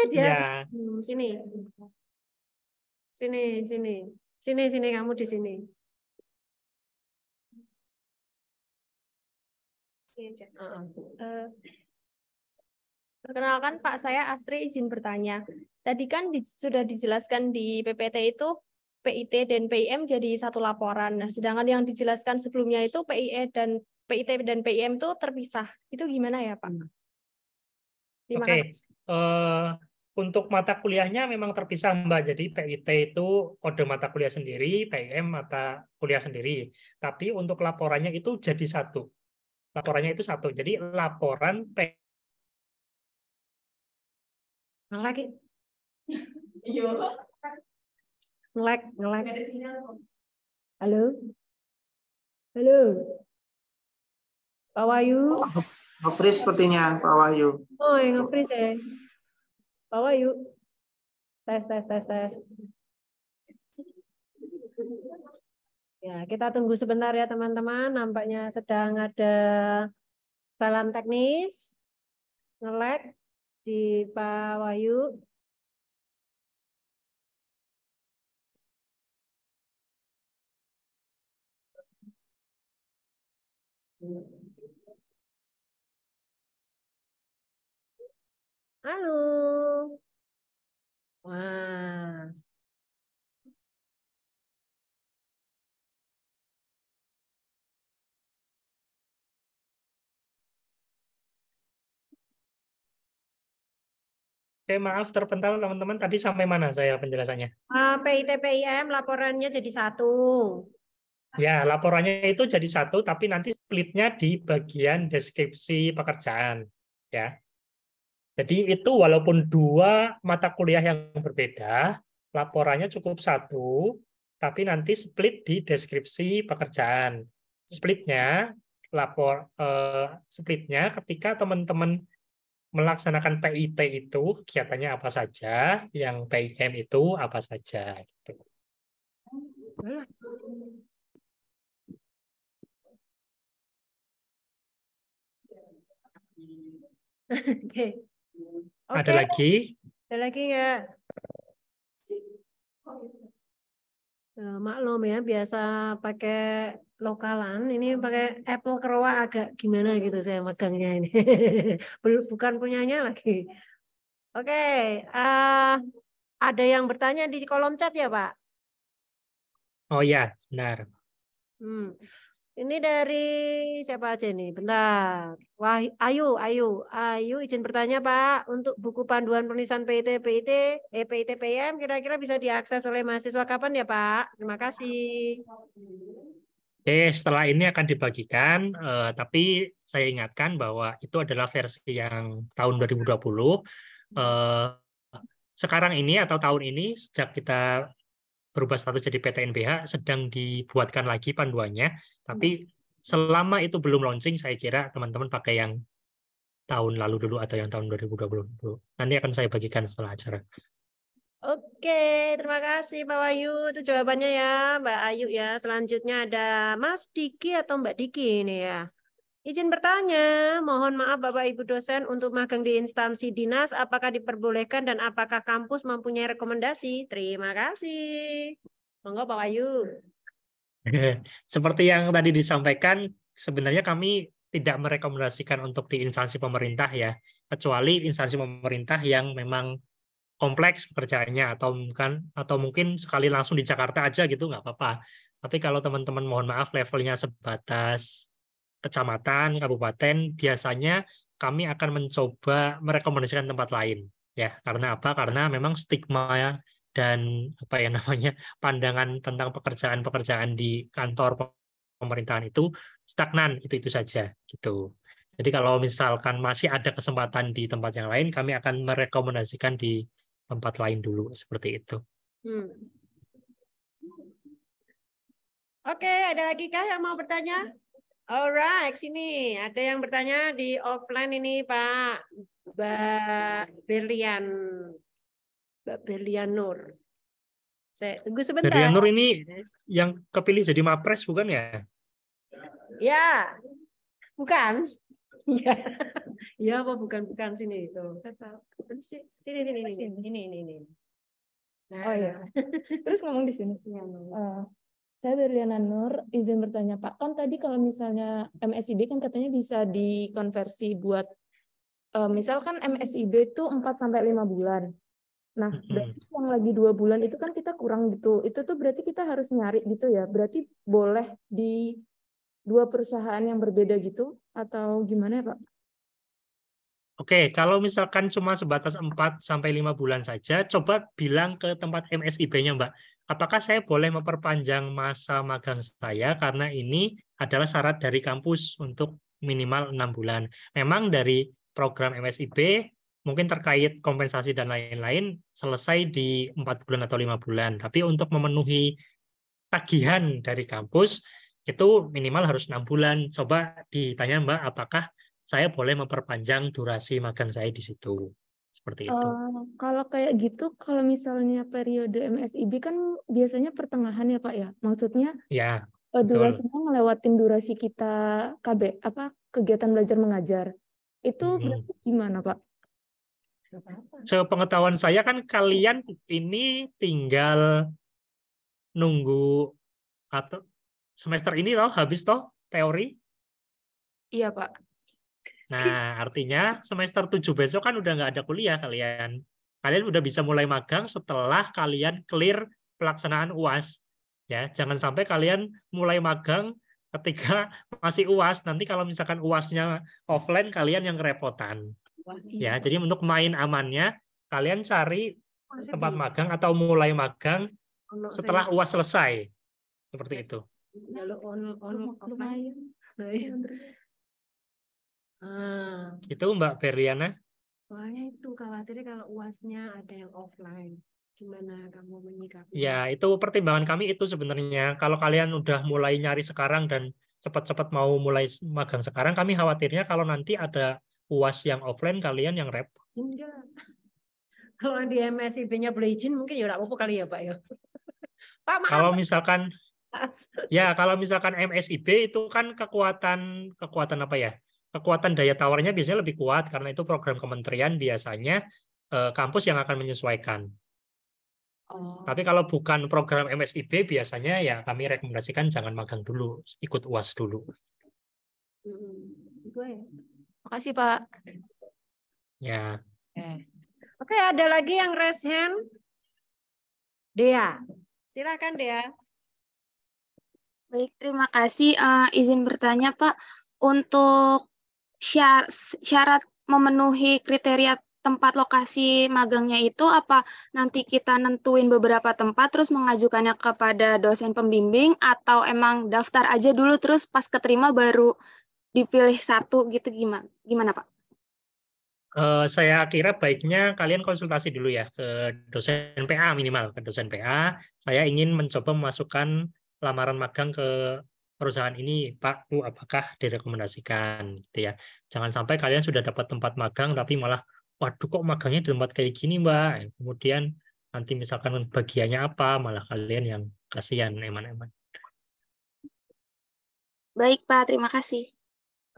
Dia Ya. sini. Sini kamu di sini. Perkenalkan Pak, saya Astri izin bertanya. Tadi kan sudah dijelaskan di PPT itu PIT dan PIM jadi satu laporan. Nah, sedangkan yang dijelaskan sebelumnya itu PIE dan PIT dan PIM itu terpisah. Itu gimana ya, Pak? Terima Oke. kasih. Untuk mata kuliahnya memang terpisah, Mbak. Jadi PIT itu kode mata kuliah sendiri, PIM mata kuliah sendiri. Tapi untuk laporannya itu jadi satu. Laporannya itu satu. Jadi laporan Lagi. Ngelek. Halo. Halo. Pak Wahyu. Nge-freeze sepertinya Pak Wahyu. Oh, yang nge-freeze ya. Pak Wahyu. Tes. Ya, kita tunggu sebentar ya teman-teman. Nampaknya sedang ada kesalahan teknis. Nge-lag di Pak Wahyu. Halo. Wah. Oke, maaf terpental teman-teman. Tadi sampai mana saya penjelasannya? PIT PIM laporannya jadi satu. Ya, laporannya itu jadi satu, tapi nanti splitnya di bagian deskripsi pekerjaan. Ya. Jadi itu walaupun dua mata kuliah yang berbeda, laporannya cukup satu, tapi nanti split di deskripsi pekerjaan. Splitnya ketika teman-teman melaksanakan PIT itu kegiatannya apa saja, yang PIM itu apa saja. Gitu. Oke. Ada lagi? Ada lagi nggak? Maklum ya, biasa pakai lokalan, ini pakai Apple Keroa agak gimana gitu saya megangnya ini. Bukan punyanya lagi. Oke, ada yang bertanya di kolom chat ya Pak? Oh ya, benar. Ini dari siapa aja nih? Bentar. Wah, Ayu izin bertanya Pak, untuk buku panduan penulisan PIT PIM kira-kira bisa diakses oleh mahasiswa kapan ya Pak? Terima kasih. Oke, setelah ini akan dibagikan, tapi saya ingatkan bahwa itu adalah versi yang tahun 2020. Sekarang ini atau tahun ini, sejak kita berubah status jadi PTNBH, sedang dibuatkan lagi panduannya, tapi selama itu belum launching, saya kira teman-teman pakai yang tahun lalu dulu atau yang tahun 2020 dulu. Nanti akan saya bagikan setelah acara. Oke, terima kasih Pak Wahyu. Itu jawabannya ya, Mbak Ayu ya. Selanjutnya ada Mas Diki atau Mbak Diki ini ya. Izin bertanya, mohon maaf Bapak Ibu dosen, untuk magang di instansi dinas, apakah diperbolehkan dan apakah kampus mempunyai rekomendasi? Terima kasih. Monggo Pak Wahyu. Seperti yang tadi disampaikan, sebenarnya kami tidak merekomendasikan untuk di instansi pemerintah ya, kecuali instansi pemerintah yang memang kompleks pekerjaannya atau mungkin sekali langsung di Jakarta aja gitu nggak apa-apa. Tapi kalau teman-teman mohon maaf levelnya sebatas kecamatan, kabupaten, biasanya kami akan mencoba merekomendasikan tempat lain. Ya, karena apa? Karena memang stigma dan apa ya namanya pandangan tentang pekerjaan-pekerjaan di kantor pemerintahan itu stagnan, itu saja gitu. Jadi kalau misalkan masih ada kesempatan di tempat yang lain, kami akan merekomendasikan di tempat lain dulu seperti itu. Oke, ada lagi kah yang mau bertanya? Alright, sini ada yang bertanya di offline ini Pak, Mbak Berlian Nur. Saya tunggu sebentar. Berlian Nur ini yang kepilih jadi Mapres bukan ya? Ya, bukan. Ya, ya apa bukan sini itu. Sini. Nah. Oh ya. Terus ngomong di sini. Saya Berliana Nur, izin bertanya Pak, kan tadi kalau misalnya MSIB kan katanya bisa dikonversi buat, misalkan MSIB itu 4-5 bulan. Nah, berarti yang lagi 2 bulan itu kan kita kurang gitu. Itu tuh berarti kita harus nyari gitu ya. Berarti boleh dua perusahaan yang berbeda gitu atau gimana ya Pak? Oke, kalau misalkan cuma sebatas 4 sampai 5 bulan saja, coba bilang ke tempat MSIB-nya, Mbak. Apakah saya boleh memperpanjang masa magang saya karena ini adalah syarat dari kampus untuk minimal 6 bulan. Memang dari program MSIB mungkin terkait kompensasi dan lain-lain selesai di 4 bulan atau 5 bulan. Tapi untuk memenuhi tagihan dari kampus itu minimal harus 6 bulan. Coba ditanya Mbak, apakah saya boleh memperpanjang durasi magang saya di situ. Seperti itu. Kalau kayak gitu, kalau misalnya periode MSIB kan biasanya pertengahan ya Pak ya? Maksudnya Ya, betul. durasinya ngelewatin durasi kita kegiatan belajar mengajar. Itu berarti gimana Pak? Sepengetahuan saya kan kalian ini tinggal nunggu atau semester ini toh habis toh teori? Iya Pak. Nah, artinya semester 7 besok kan udah nggak ada kuliah kalian. Kalian udah bisa mulai magang setelah kalian clear pelaksanaan UAS. Ya, jangan sampai kalian mulai magang ketika masih UAS. Nanti kalau misalkan UAS-nya offline, kalian yang kerepotan. Ya, jadi untuk main amannya, kalian cari tempat magang atau mulai magang setelah UAS selesai. Seperti itu. Itu Mbak Beriana. Soalnya itu khawatirnya kalau UAS-nya ada yang offline. Gimana kamu menyikapi? Ya, itu pertimbangan kami itu sebenarnya. Kalau kalian udah mulai nyari sekarang dan cepat-cepat mau mulai magang sekarang, kami khawatirnya kalau nanti ada UAS yang offline, kalian yang repot. Enggak. Kalau di MSIB-nya boleh izin, mungkin ya nggak apa-apa kali ya Pak ya. Pak, maaf. Kalau misalkan, ya kalau misalkan MSIB itu kan kekuatan apa ya? Kekuatan daya tawarnya biasanya lebih kuat karena itu program kementerian biasanya kampus yang akan menyesuaikan. Tapi kalau bukan program MSIB biasanya ya kami rekomendasikan jangan magang dulu, ikut UAS dulu. Makasih Pak. Ya. Oke, ada lagi yang raise hand? Dea. Silakan Dea. Baik, terima kasih. Izin bertanya Pak, untuk syarat memenuhi kriteria tempat lokasi magangnya itu apa nanti kita nentuin beberapa tempat terus mengajukannya kepada dosen pembimbing atau emang daftar aja dulu terus pas keterima baru dipilih satu gitu gimana Pak? Saya kira baiknya kalian konsultasi dulu ya ke dosen PA minimal, ke dosen PA. Saya ingin mencoba memasukkan lamaran magang ke perusahaan ini, Pak, Bu, apakah direkomendasikan gitu ya. Jangan sampai kalian sudah dapat tempat magang tapi malah waduh kok magangnya di tempat kayak gini, Mbak. Kemudian nanti misalkan bagiannya apa, malah kalian yang kasihan eman-eman. Baik, Pak, terima kasih.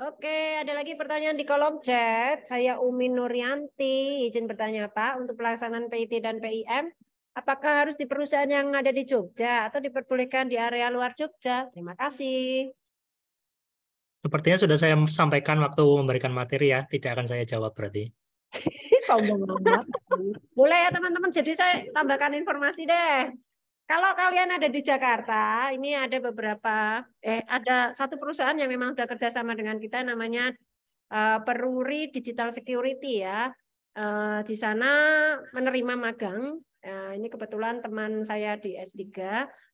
Oke, ada lagi pertanyaan di kolom chat. Saya Umi Nuryanti, izin bertanya Pak, untuk pelaksanaan PIT dan PIM, apakah harus di perusahaan yang ada di Jogja atau diperbolehkan di area luar Jogja? Terima kasih. Sepertinya sudah saya sampaikan waktu memberikan materi ya, tidak akan saya jawab berarti. Sombong banget. Boleh ya teman-teman, jadi saya tambahkan informasi deh. Kalau kalian ada di Jakarta, ini ada ada satu perusahaan yang memang sudah kerjasama dengan kita, namanya Peruri Digital Security ya. Di sana menerima magang. Ini kebetulan teman saya di S3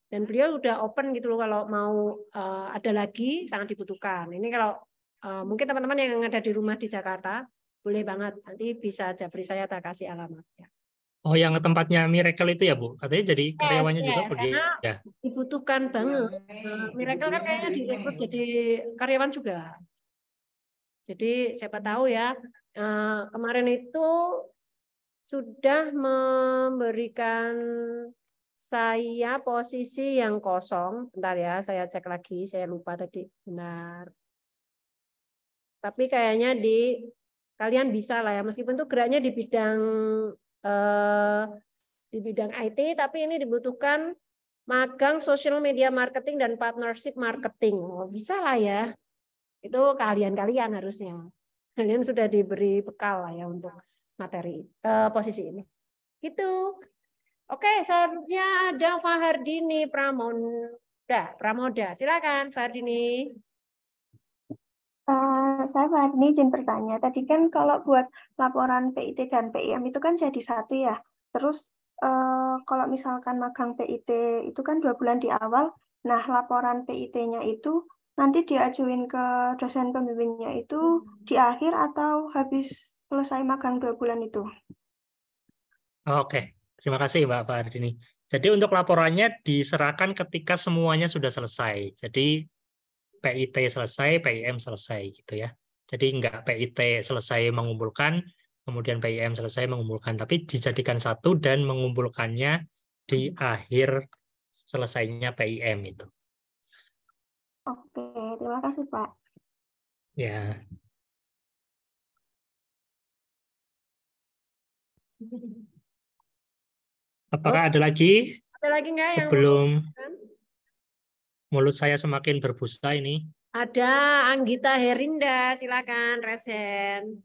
dan beliau udah open gitu loh kalau mau ada lagi sangat dibutuhkan. Ini kalau mungkin teman-teman yang ada di rumah di Jakarta boleh banget, nanti bisa japri saya tak kasih alamatnya. Oh, yang tempatnya Miracle itu ya, Bu? Katanya jadi karyawannya juga pergi ya? Dibutuhkan banget. Miracle kan kayaknya direkrut jadi karyawan juga. Jadi siapa tahu ya, kemarin itu sudah memberikan saya posisi yang kosong. Bentar ya, saya cek lagi, saya lupa tadi. Benar. Tapi kayaknya kalian bisa lah ya, meskipun itu geraknya di bidang IT, tapi ini dibutuhkan magang social media marketing dan partnership marketing. Oh, bisa lah ya. Itu kalian harusnya. Kalian sudah diberi bekal lah ya untuk materi posisi ini. Gitu. Oke, selanjutnya ada Fahardini Pramoda. Silakan Fahardini. Saya Pak ini izin bertanya. Tadi kan kalau buat laporan PIT dan PIM itu kan jadi satu ya. Terus kalau misalkan magang PIT itu kan 2 bulan di awal. Nah, laporan PIT-nya itu nanti diajuin ke dosen pembimbingnya itu di akhir atau habis selesai magang 2 bulan itu? Oke, terima kasih Mbak Fahardini. Jadi untuk laporannya diserahkan ketika semuanya sudah selesai. Jadi PIT selesai, PIM selesai gitu ya. Jadi enggak PIT selesai mengumpulkan, kemudian PIM selesai mengumpulkan, tapi dijadikan satu dan mengumpulkannya di akhir selesainya PIM itu. Oke, terima kasih Pak. Ya. Apakah ada lagi? Ada lagi nggak yang sebelum mulut saya semakin berbusa ini? Ada Anggita Herinda, silakan Resen.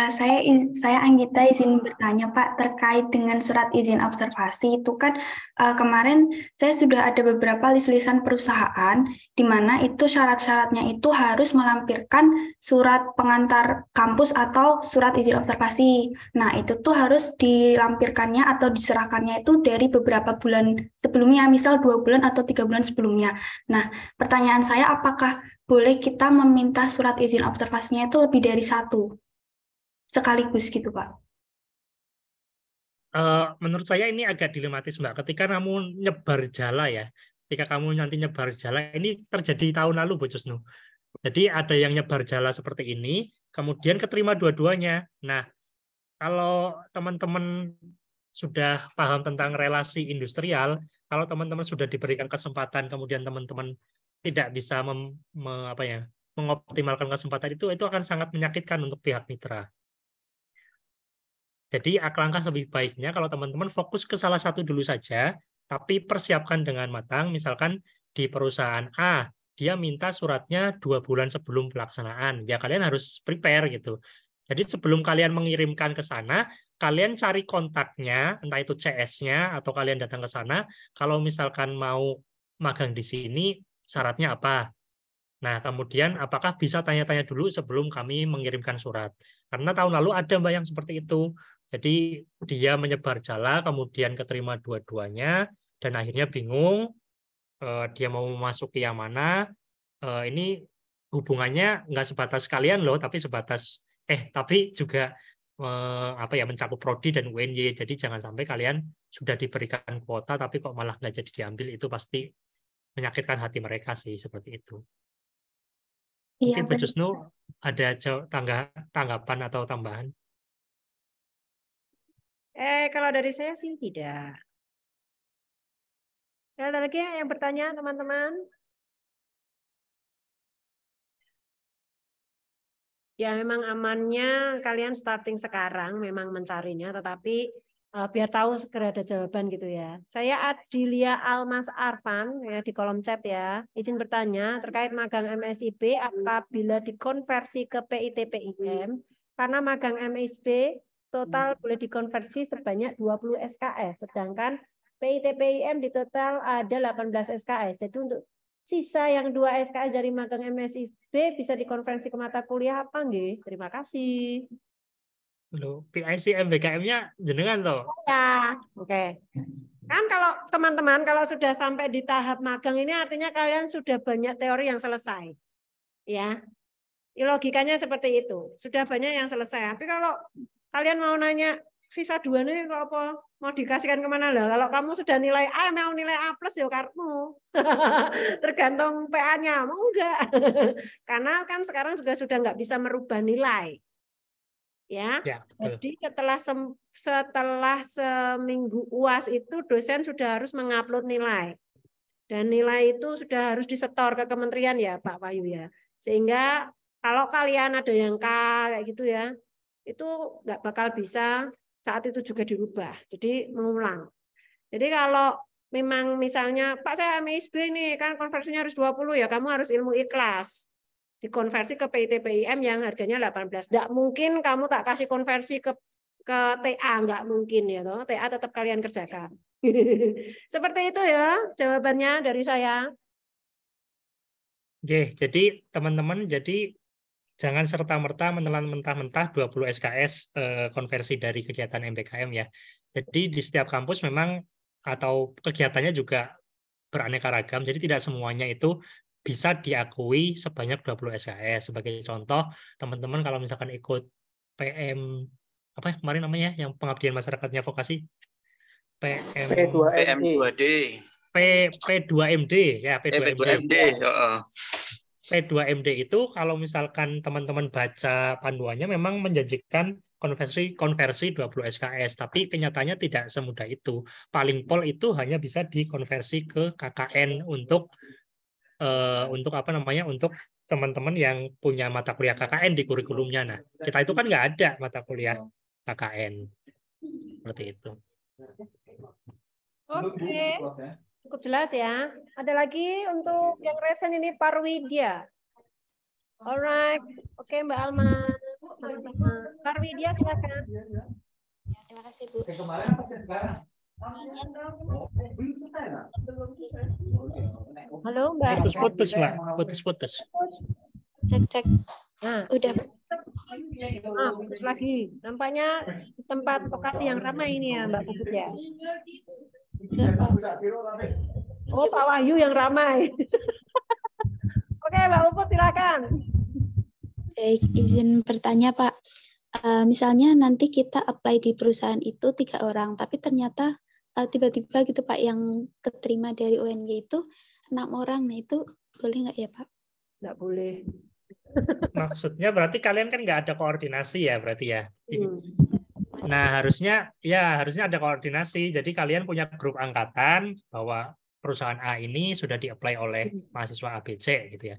Saya Anggita izin bertanya Pak terkait dengan surat izin observasi itu kan kemarin saya sudah ada beberapa list-listan perusahaan di mana itu syarat-syaratnya itu harus melampirkan surat pengantar kampus atau surat izin observasi. Nah itu tuh harus dilampirkannya atau diserahkannya itu dari beberapa bulan sebelumnya, misal 2 bulan atau 3 bulan sebelumnya. Nah pertanyaan saya apakah boleh kita meminta surat izin observasinya itu lebih dari 1? Sekaligus gitu Pak. Menurut saya ini agak dilematis Mbak. Ketika kamu nyebar jala ya, ketika kamu nanti nyebar jala, ini terjadi tahun lalu Bu Jusnu. Jadi ada yang nyebar jala seperti ini, kemudian keterima dua-duanya. Nah, kalau teman-teman sudah paham tentang relasi industrial, kalau teman-teman sudah diberikan kesempatan, kemudian teman-teman tidak bisa mengoptimalkan kesempatan itu akan sangat menyakitkan untuk pihak mitra. Jadi alangkah lebih baiknya kalau teman-teman fokus ke salah satu dulu saja, tapi persiapkan dengan matang. Misalkan di perusahaan A, dia minta suratnya 2 bulan sebelum pelaksanaan. Ya kalian harus prepare gitu. Jadi sebelum kalian mengirimkan ke sana, kalian cari kontaknya, entah itu CS-nya atau kalian datang ke sana. Kalau misalkan mau magang di sini, syaratnya apa? Nah, kemudian apakah bisa tanya-tanya dulu sebelum kami mengirimkan surat? Karena tahun lalu ada Mbak yang seperti itu. Jadi dia menyebar jala, kemudian keterima dua-duanya, dan akhirnya bingung, dia mau memasuki yang mana. Ini hubungannya nggak sebatas kalian loh, tapi sebatas, tapi juga mencakup prodi dan UNY. Jadi jangan sampai kalian sudah diberikan kuota, tapi kok malah nggak jadi diambil, itu pasti menyakitkan hati mereka sih, seperti itu. Mungkin Bu Jusnu ada tanggapan atau tambahan? Kalau dari saya sih tidak. Ada lagi yang bertanya, teman-teman? Ya, memang amannya kalian starting sekarang, memang mencarinya, tetapi biar tahu segera ada jawaban gitu ya. Saya Adilia Almas Arfan ya, di kolom chat ya. Izin bertanya terkait magang MSIB apabila dikonversi ke PIT/PIM, karena magang MSIB total boleh dikonversi sebanyak 20 SKS, sedangkan PIT/PIM di total ada 18 SKS. Jadi untuk sisa yang 2 SKS dari magang MSIB bisa dikonversi ke mata kuliah apa nggih? Terima kasih. Loh, PIC MBKM-nya jenengan toh? Ya, oke. Kan kalau teman-teman kalau sudah sampai di tahap magang ini artinya kalian sudah banyak teori yang selesai. Ya. Logikanya seperti itu. Sudah banyak yang selesai. Tapi kalau kalian mau nanya sisa 2 nih kok apa? Mau dikasihkan kemana lah? Kalau kamu sudah nilai A, mau nilai A+ ya karmu. Tergantung PA-nya. Mau enggak? Karena kan sekarang juga sudah nggak bisa merubah nilai. Ya, jadi setelah seminggu UAS itu dosen sudah harus mengupload nilai. Dan nilai itu sudah harus disetor ke kementerian ya Pak Wahyu ya. Sehingga kalau kalian ada yang K kayak gitu ya, itu nggak bakal bisa saat itu juga dirubah. Jadi mengulang. Jadi kalau memang misalnya Pak saya MSB nih kan konversinya harus 20 ya, kamu harus ilmu ikhlas. Dikonversi ke PIT/PIM yang harganya 18. Nggak mungkin kamu tak kasih konversi ke TA, nggak mungkin ya toh. TA tetap kalian kerjakan. Seperti itu ya jawabannya dari saya. Jadi teman-teman, jadi jangan serta-merta menelan mentah-mentah 20 SKS konversi dari kegiatan MBKM ya. Jadi di setiap kampus memang atau kegiatannya juga beraneka ragam, jadi tidak semuanya itu bisa diakui sebanyak 20 SKS. Sebagai contoh, teman-teman kalau misalkan ikut PM apa ya kemarin namanya yang pengabdian masyarakatnya vokasi PM2D. P2MD ya, P2MD. P2MD itu kalau misalkan teman-teman baca panduannya memang menjanjikan konversi 20 SKS, tapi kenyataannya tidak semudah itu. Paling pol itu hanya bisa dikonversi ke KKN untuk apa namanya, untuk teman-teman yang punya mata kuliah KKN di kurikulumnya. Nah, kita itu kan nggak ada mata kuliah KKN seperti itu. Oke, cukup jelas ya. Ada lagi untuk yang resen ini Parwidya. Alright, oke Mbak Alma. Sama-sama. Parwidya silakan. Terima kasih Bu. Halo Mbak. Putus-putus Mbak, putus-putus. Cek. Nah, udah. Putus lagi. Nampaknya tempat lokasi yang ramai ini ya Mbak Puput ya. Oh Pak Wahyu yang ramai. Oke Mbak Puput silakan. Baik, izin bertanya Pak. Misalnya nanti kita apply di perusahaan itu 3 orang, tapi ternyata tiba-tiba gitu Pak yang keterima dari UNG itu 6 orang. Nah itu boleh nggak ya Pak? Nggak boleh. Maksudnya berarti kalian kan nggak ada koordinasi ya berarti ya. Nah harusnya ada koordinasi. Jadi kalian punya grup angkatan bahwa perusahaan A ini sudah di-apply oleh mahasiswa ABC gitu ya.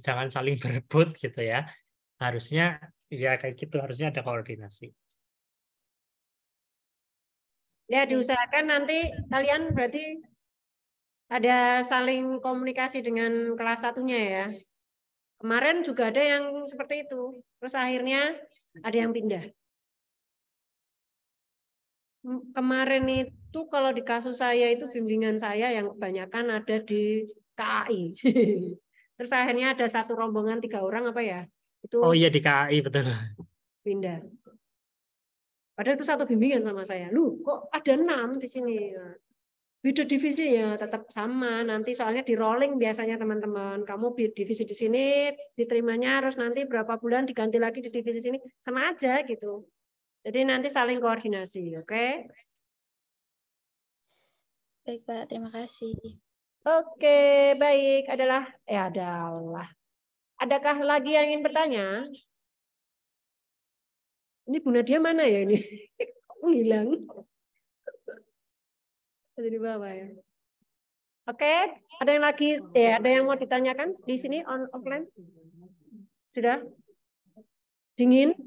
Jangan saling berebut gitu ya. Harusnya ya kayak gitu, harusnya ada koordinasi. Ya diusahakan nanti kalian berarti ada saling komunikasi dengan kelas satunya ya. Kemarin juga ada yang seperti itu. Terus akhirnya ada yang pindah. Kemarin itu kalau di kasus saya itu bimbingan saya yang kebanyakan ada di KAI. Terus akhirnya ada satu rombongan 3 orang apa ya? Itu oh iya di KAI betul. Pindah. Padahal itu satu bimbingan sama saya. Lu kok ada 6 di sini? Beda divisi ya, tetap sama. Nanti soalnya di rolling biasanya teman-teman. Kamu divisi di sini diterimanya harus nanti berapa bulan diganti lagi di divisi sini, sama aja gitu. Jadi nanti saling koordinasi, oke? Baik Pak, terima kasih. Oke, baik. Adakah lagi yang ingin bertanya? Ini Bu Nadia mana ya ini? Kok hilang? Di bawah ya. Oke, ada yang lagi? Ada yang mau ditanyakan di sini offline? Sudah? Dingin?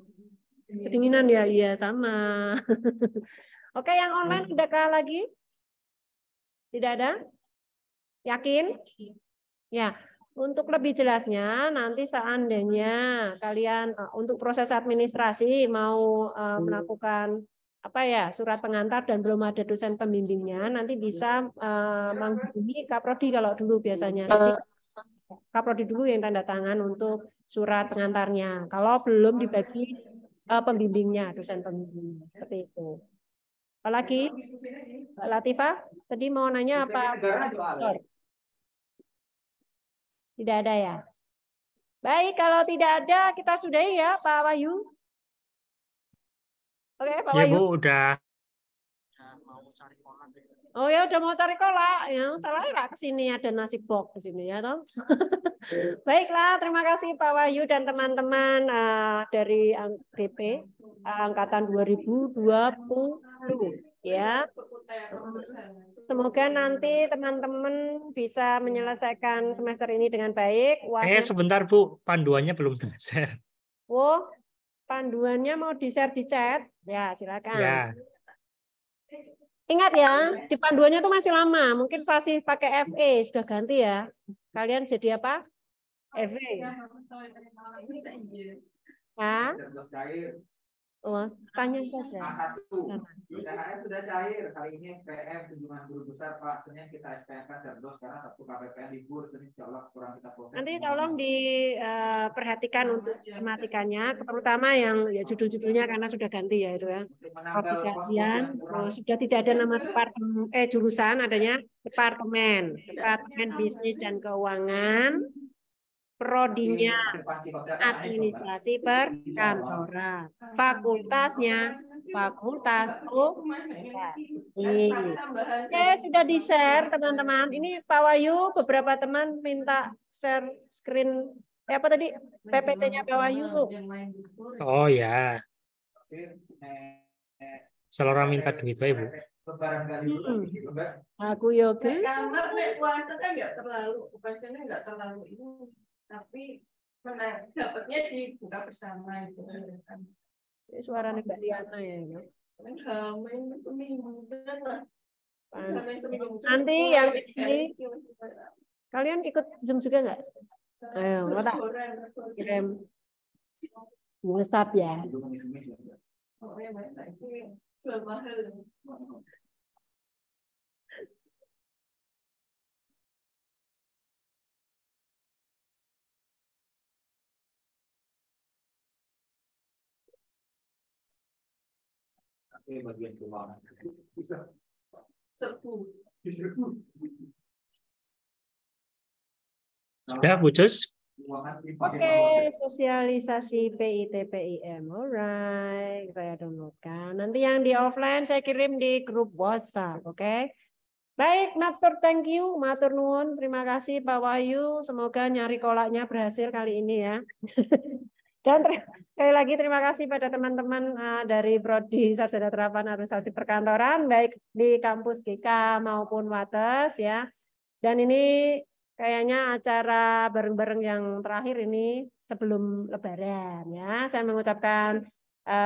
Kedinginan ya, iya sama. Oke, yang online adakah lagi? Tidak ada? Yakin? Ya, untuk lebih jelasnya nanti seandainya kalian untuk proses administrasi mau melakukan surat pengantar dan belum ada dosen pembimbingnya, nanti bisa menghubungi Kaprodi kalau dulu biasanya. Jadi Kaprodi dulu yang tanda tangan untuk surat pengantarnya. Kalau belum dibagi pembimbingnya, dosen pembimbingnya, seperti itu. Apalagi Mbak Latifah tadi mau nanya apa? Tidak ada ya? Baik, kalau tidak ada kita sudahi ya Pak Wahyu. Oke, Pak Ya Wahyu. Bu, udah Oh ya udah mau cari kolak, yang salah ya ke sini ada nasi box di sini ya toh. Baiklah, terima kasih Pak Wahyu dan teman-teman dari BP angkatan 2020 ya. Semoga nanti teman-teman bisa menyelesaikan semester ini dengan baik. Sebentar Bu, panduannya belum selesai. Oh, panduannya mau di-share di chat? Ya, silakan. Ya. Ingat ya, di panduannya itu masih lama. Mungkin masih pakai FE, sudah ganti ya. Kalian jadi apa? FE. Hah? Oh, tanya saja. A1. THR sudah cair. Kali ini SPM kunjungan guru besar Pak. Senin kita SPM kan terus karena Sabtu KPPN libur. Senin insya Allah kurang kita fokus. Nanti tolong diperhatikan untuk sistematikanya, terutama yang ya judul-judulnya karena sudah ganti ya itu ya. Aplikasian, sudah tidak ada nama departemen jurusan, adanya departemen bisnis dan keuangan. Prodinya administrasi perkantoran, fakultasnya fakultas komunikasi. Oke, sudah di-share teman-teman. Ini Pak Wahyu, beberapa teman minta share screen apa tadi PPT-nya Pak Wahyu. Oh ya. Selora minta duit ya, Bu. Aku yoga. Kamar nek puasa kan nggak terlalu, puasanya nggak terlalu ini. Tapi mana dapatnya dibuka bersama itu kan. Suaranya Mbak Diana ya. Main seminggu lah. Nanti yang ini kalian ikut Zoom juga nggak? Ayo, mau tak kirim WhatsApp ya. Oh ya, Mas, ini jual mahal. Bagian keuangan bisa Serbu. Sudah, Bu Jus? Oke, sosialisasi PIT PIM. Alright, saya downloadkan. Nanti yang di offline saya kirim di grup WhatsApp, oke? Baik, matur thank you, matur nuwun. Terima kasih Pak Wahyu. Semoga nyari kolaknya berhasil kali ini ya. Dan sekali lagi terima kasih pada teman-teman dari Prodi Sarjana Terapan Administrasi Perkantoran, baik di kampus GK maupun Wates ya. Dan ini kayaknya acara bareng-bareng yang terakhir ini sebelum Lebaran ya. Saya mengucapkan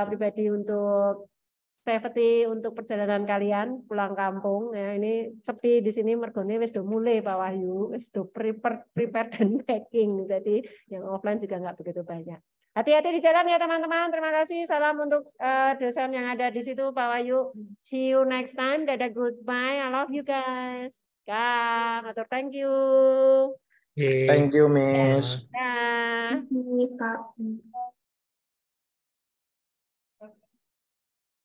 pribadi untuk safety untuk perjalanan kalian pulang kampung ya. Ini sepi di sini mergone wis do mulai Pak Wahyu, wis do prepare dan packing. Jadi yang offline juga nggak begitu banyak. Hati-hati di jalan ya teman-teman. Terima kasih. Salam untuk dosen yang ada di situ Pak Wahyu. See you next time. Dadah, goodbye. I love you guys. Matur thank you. Thank you, Miss. Dah. Kak.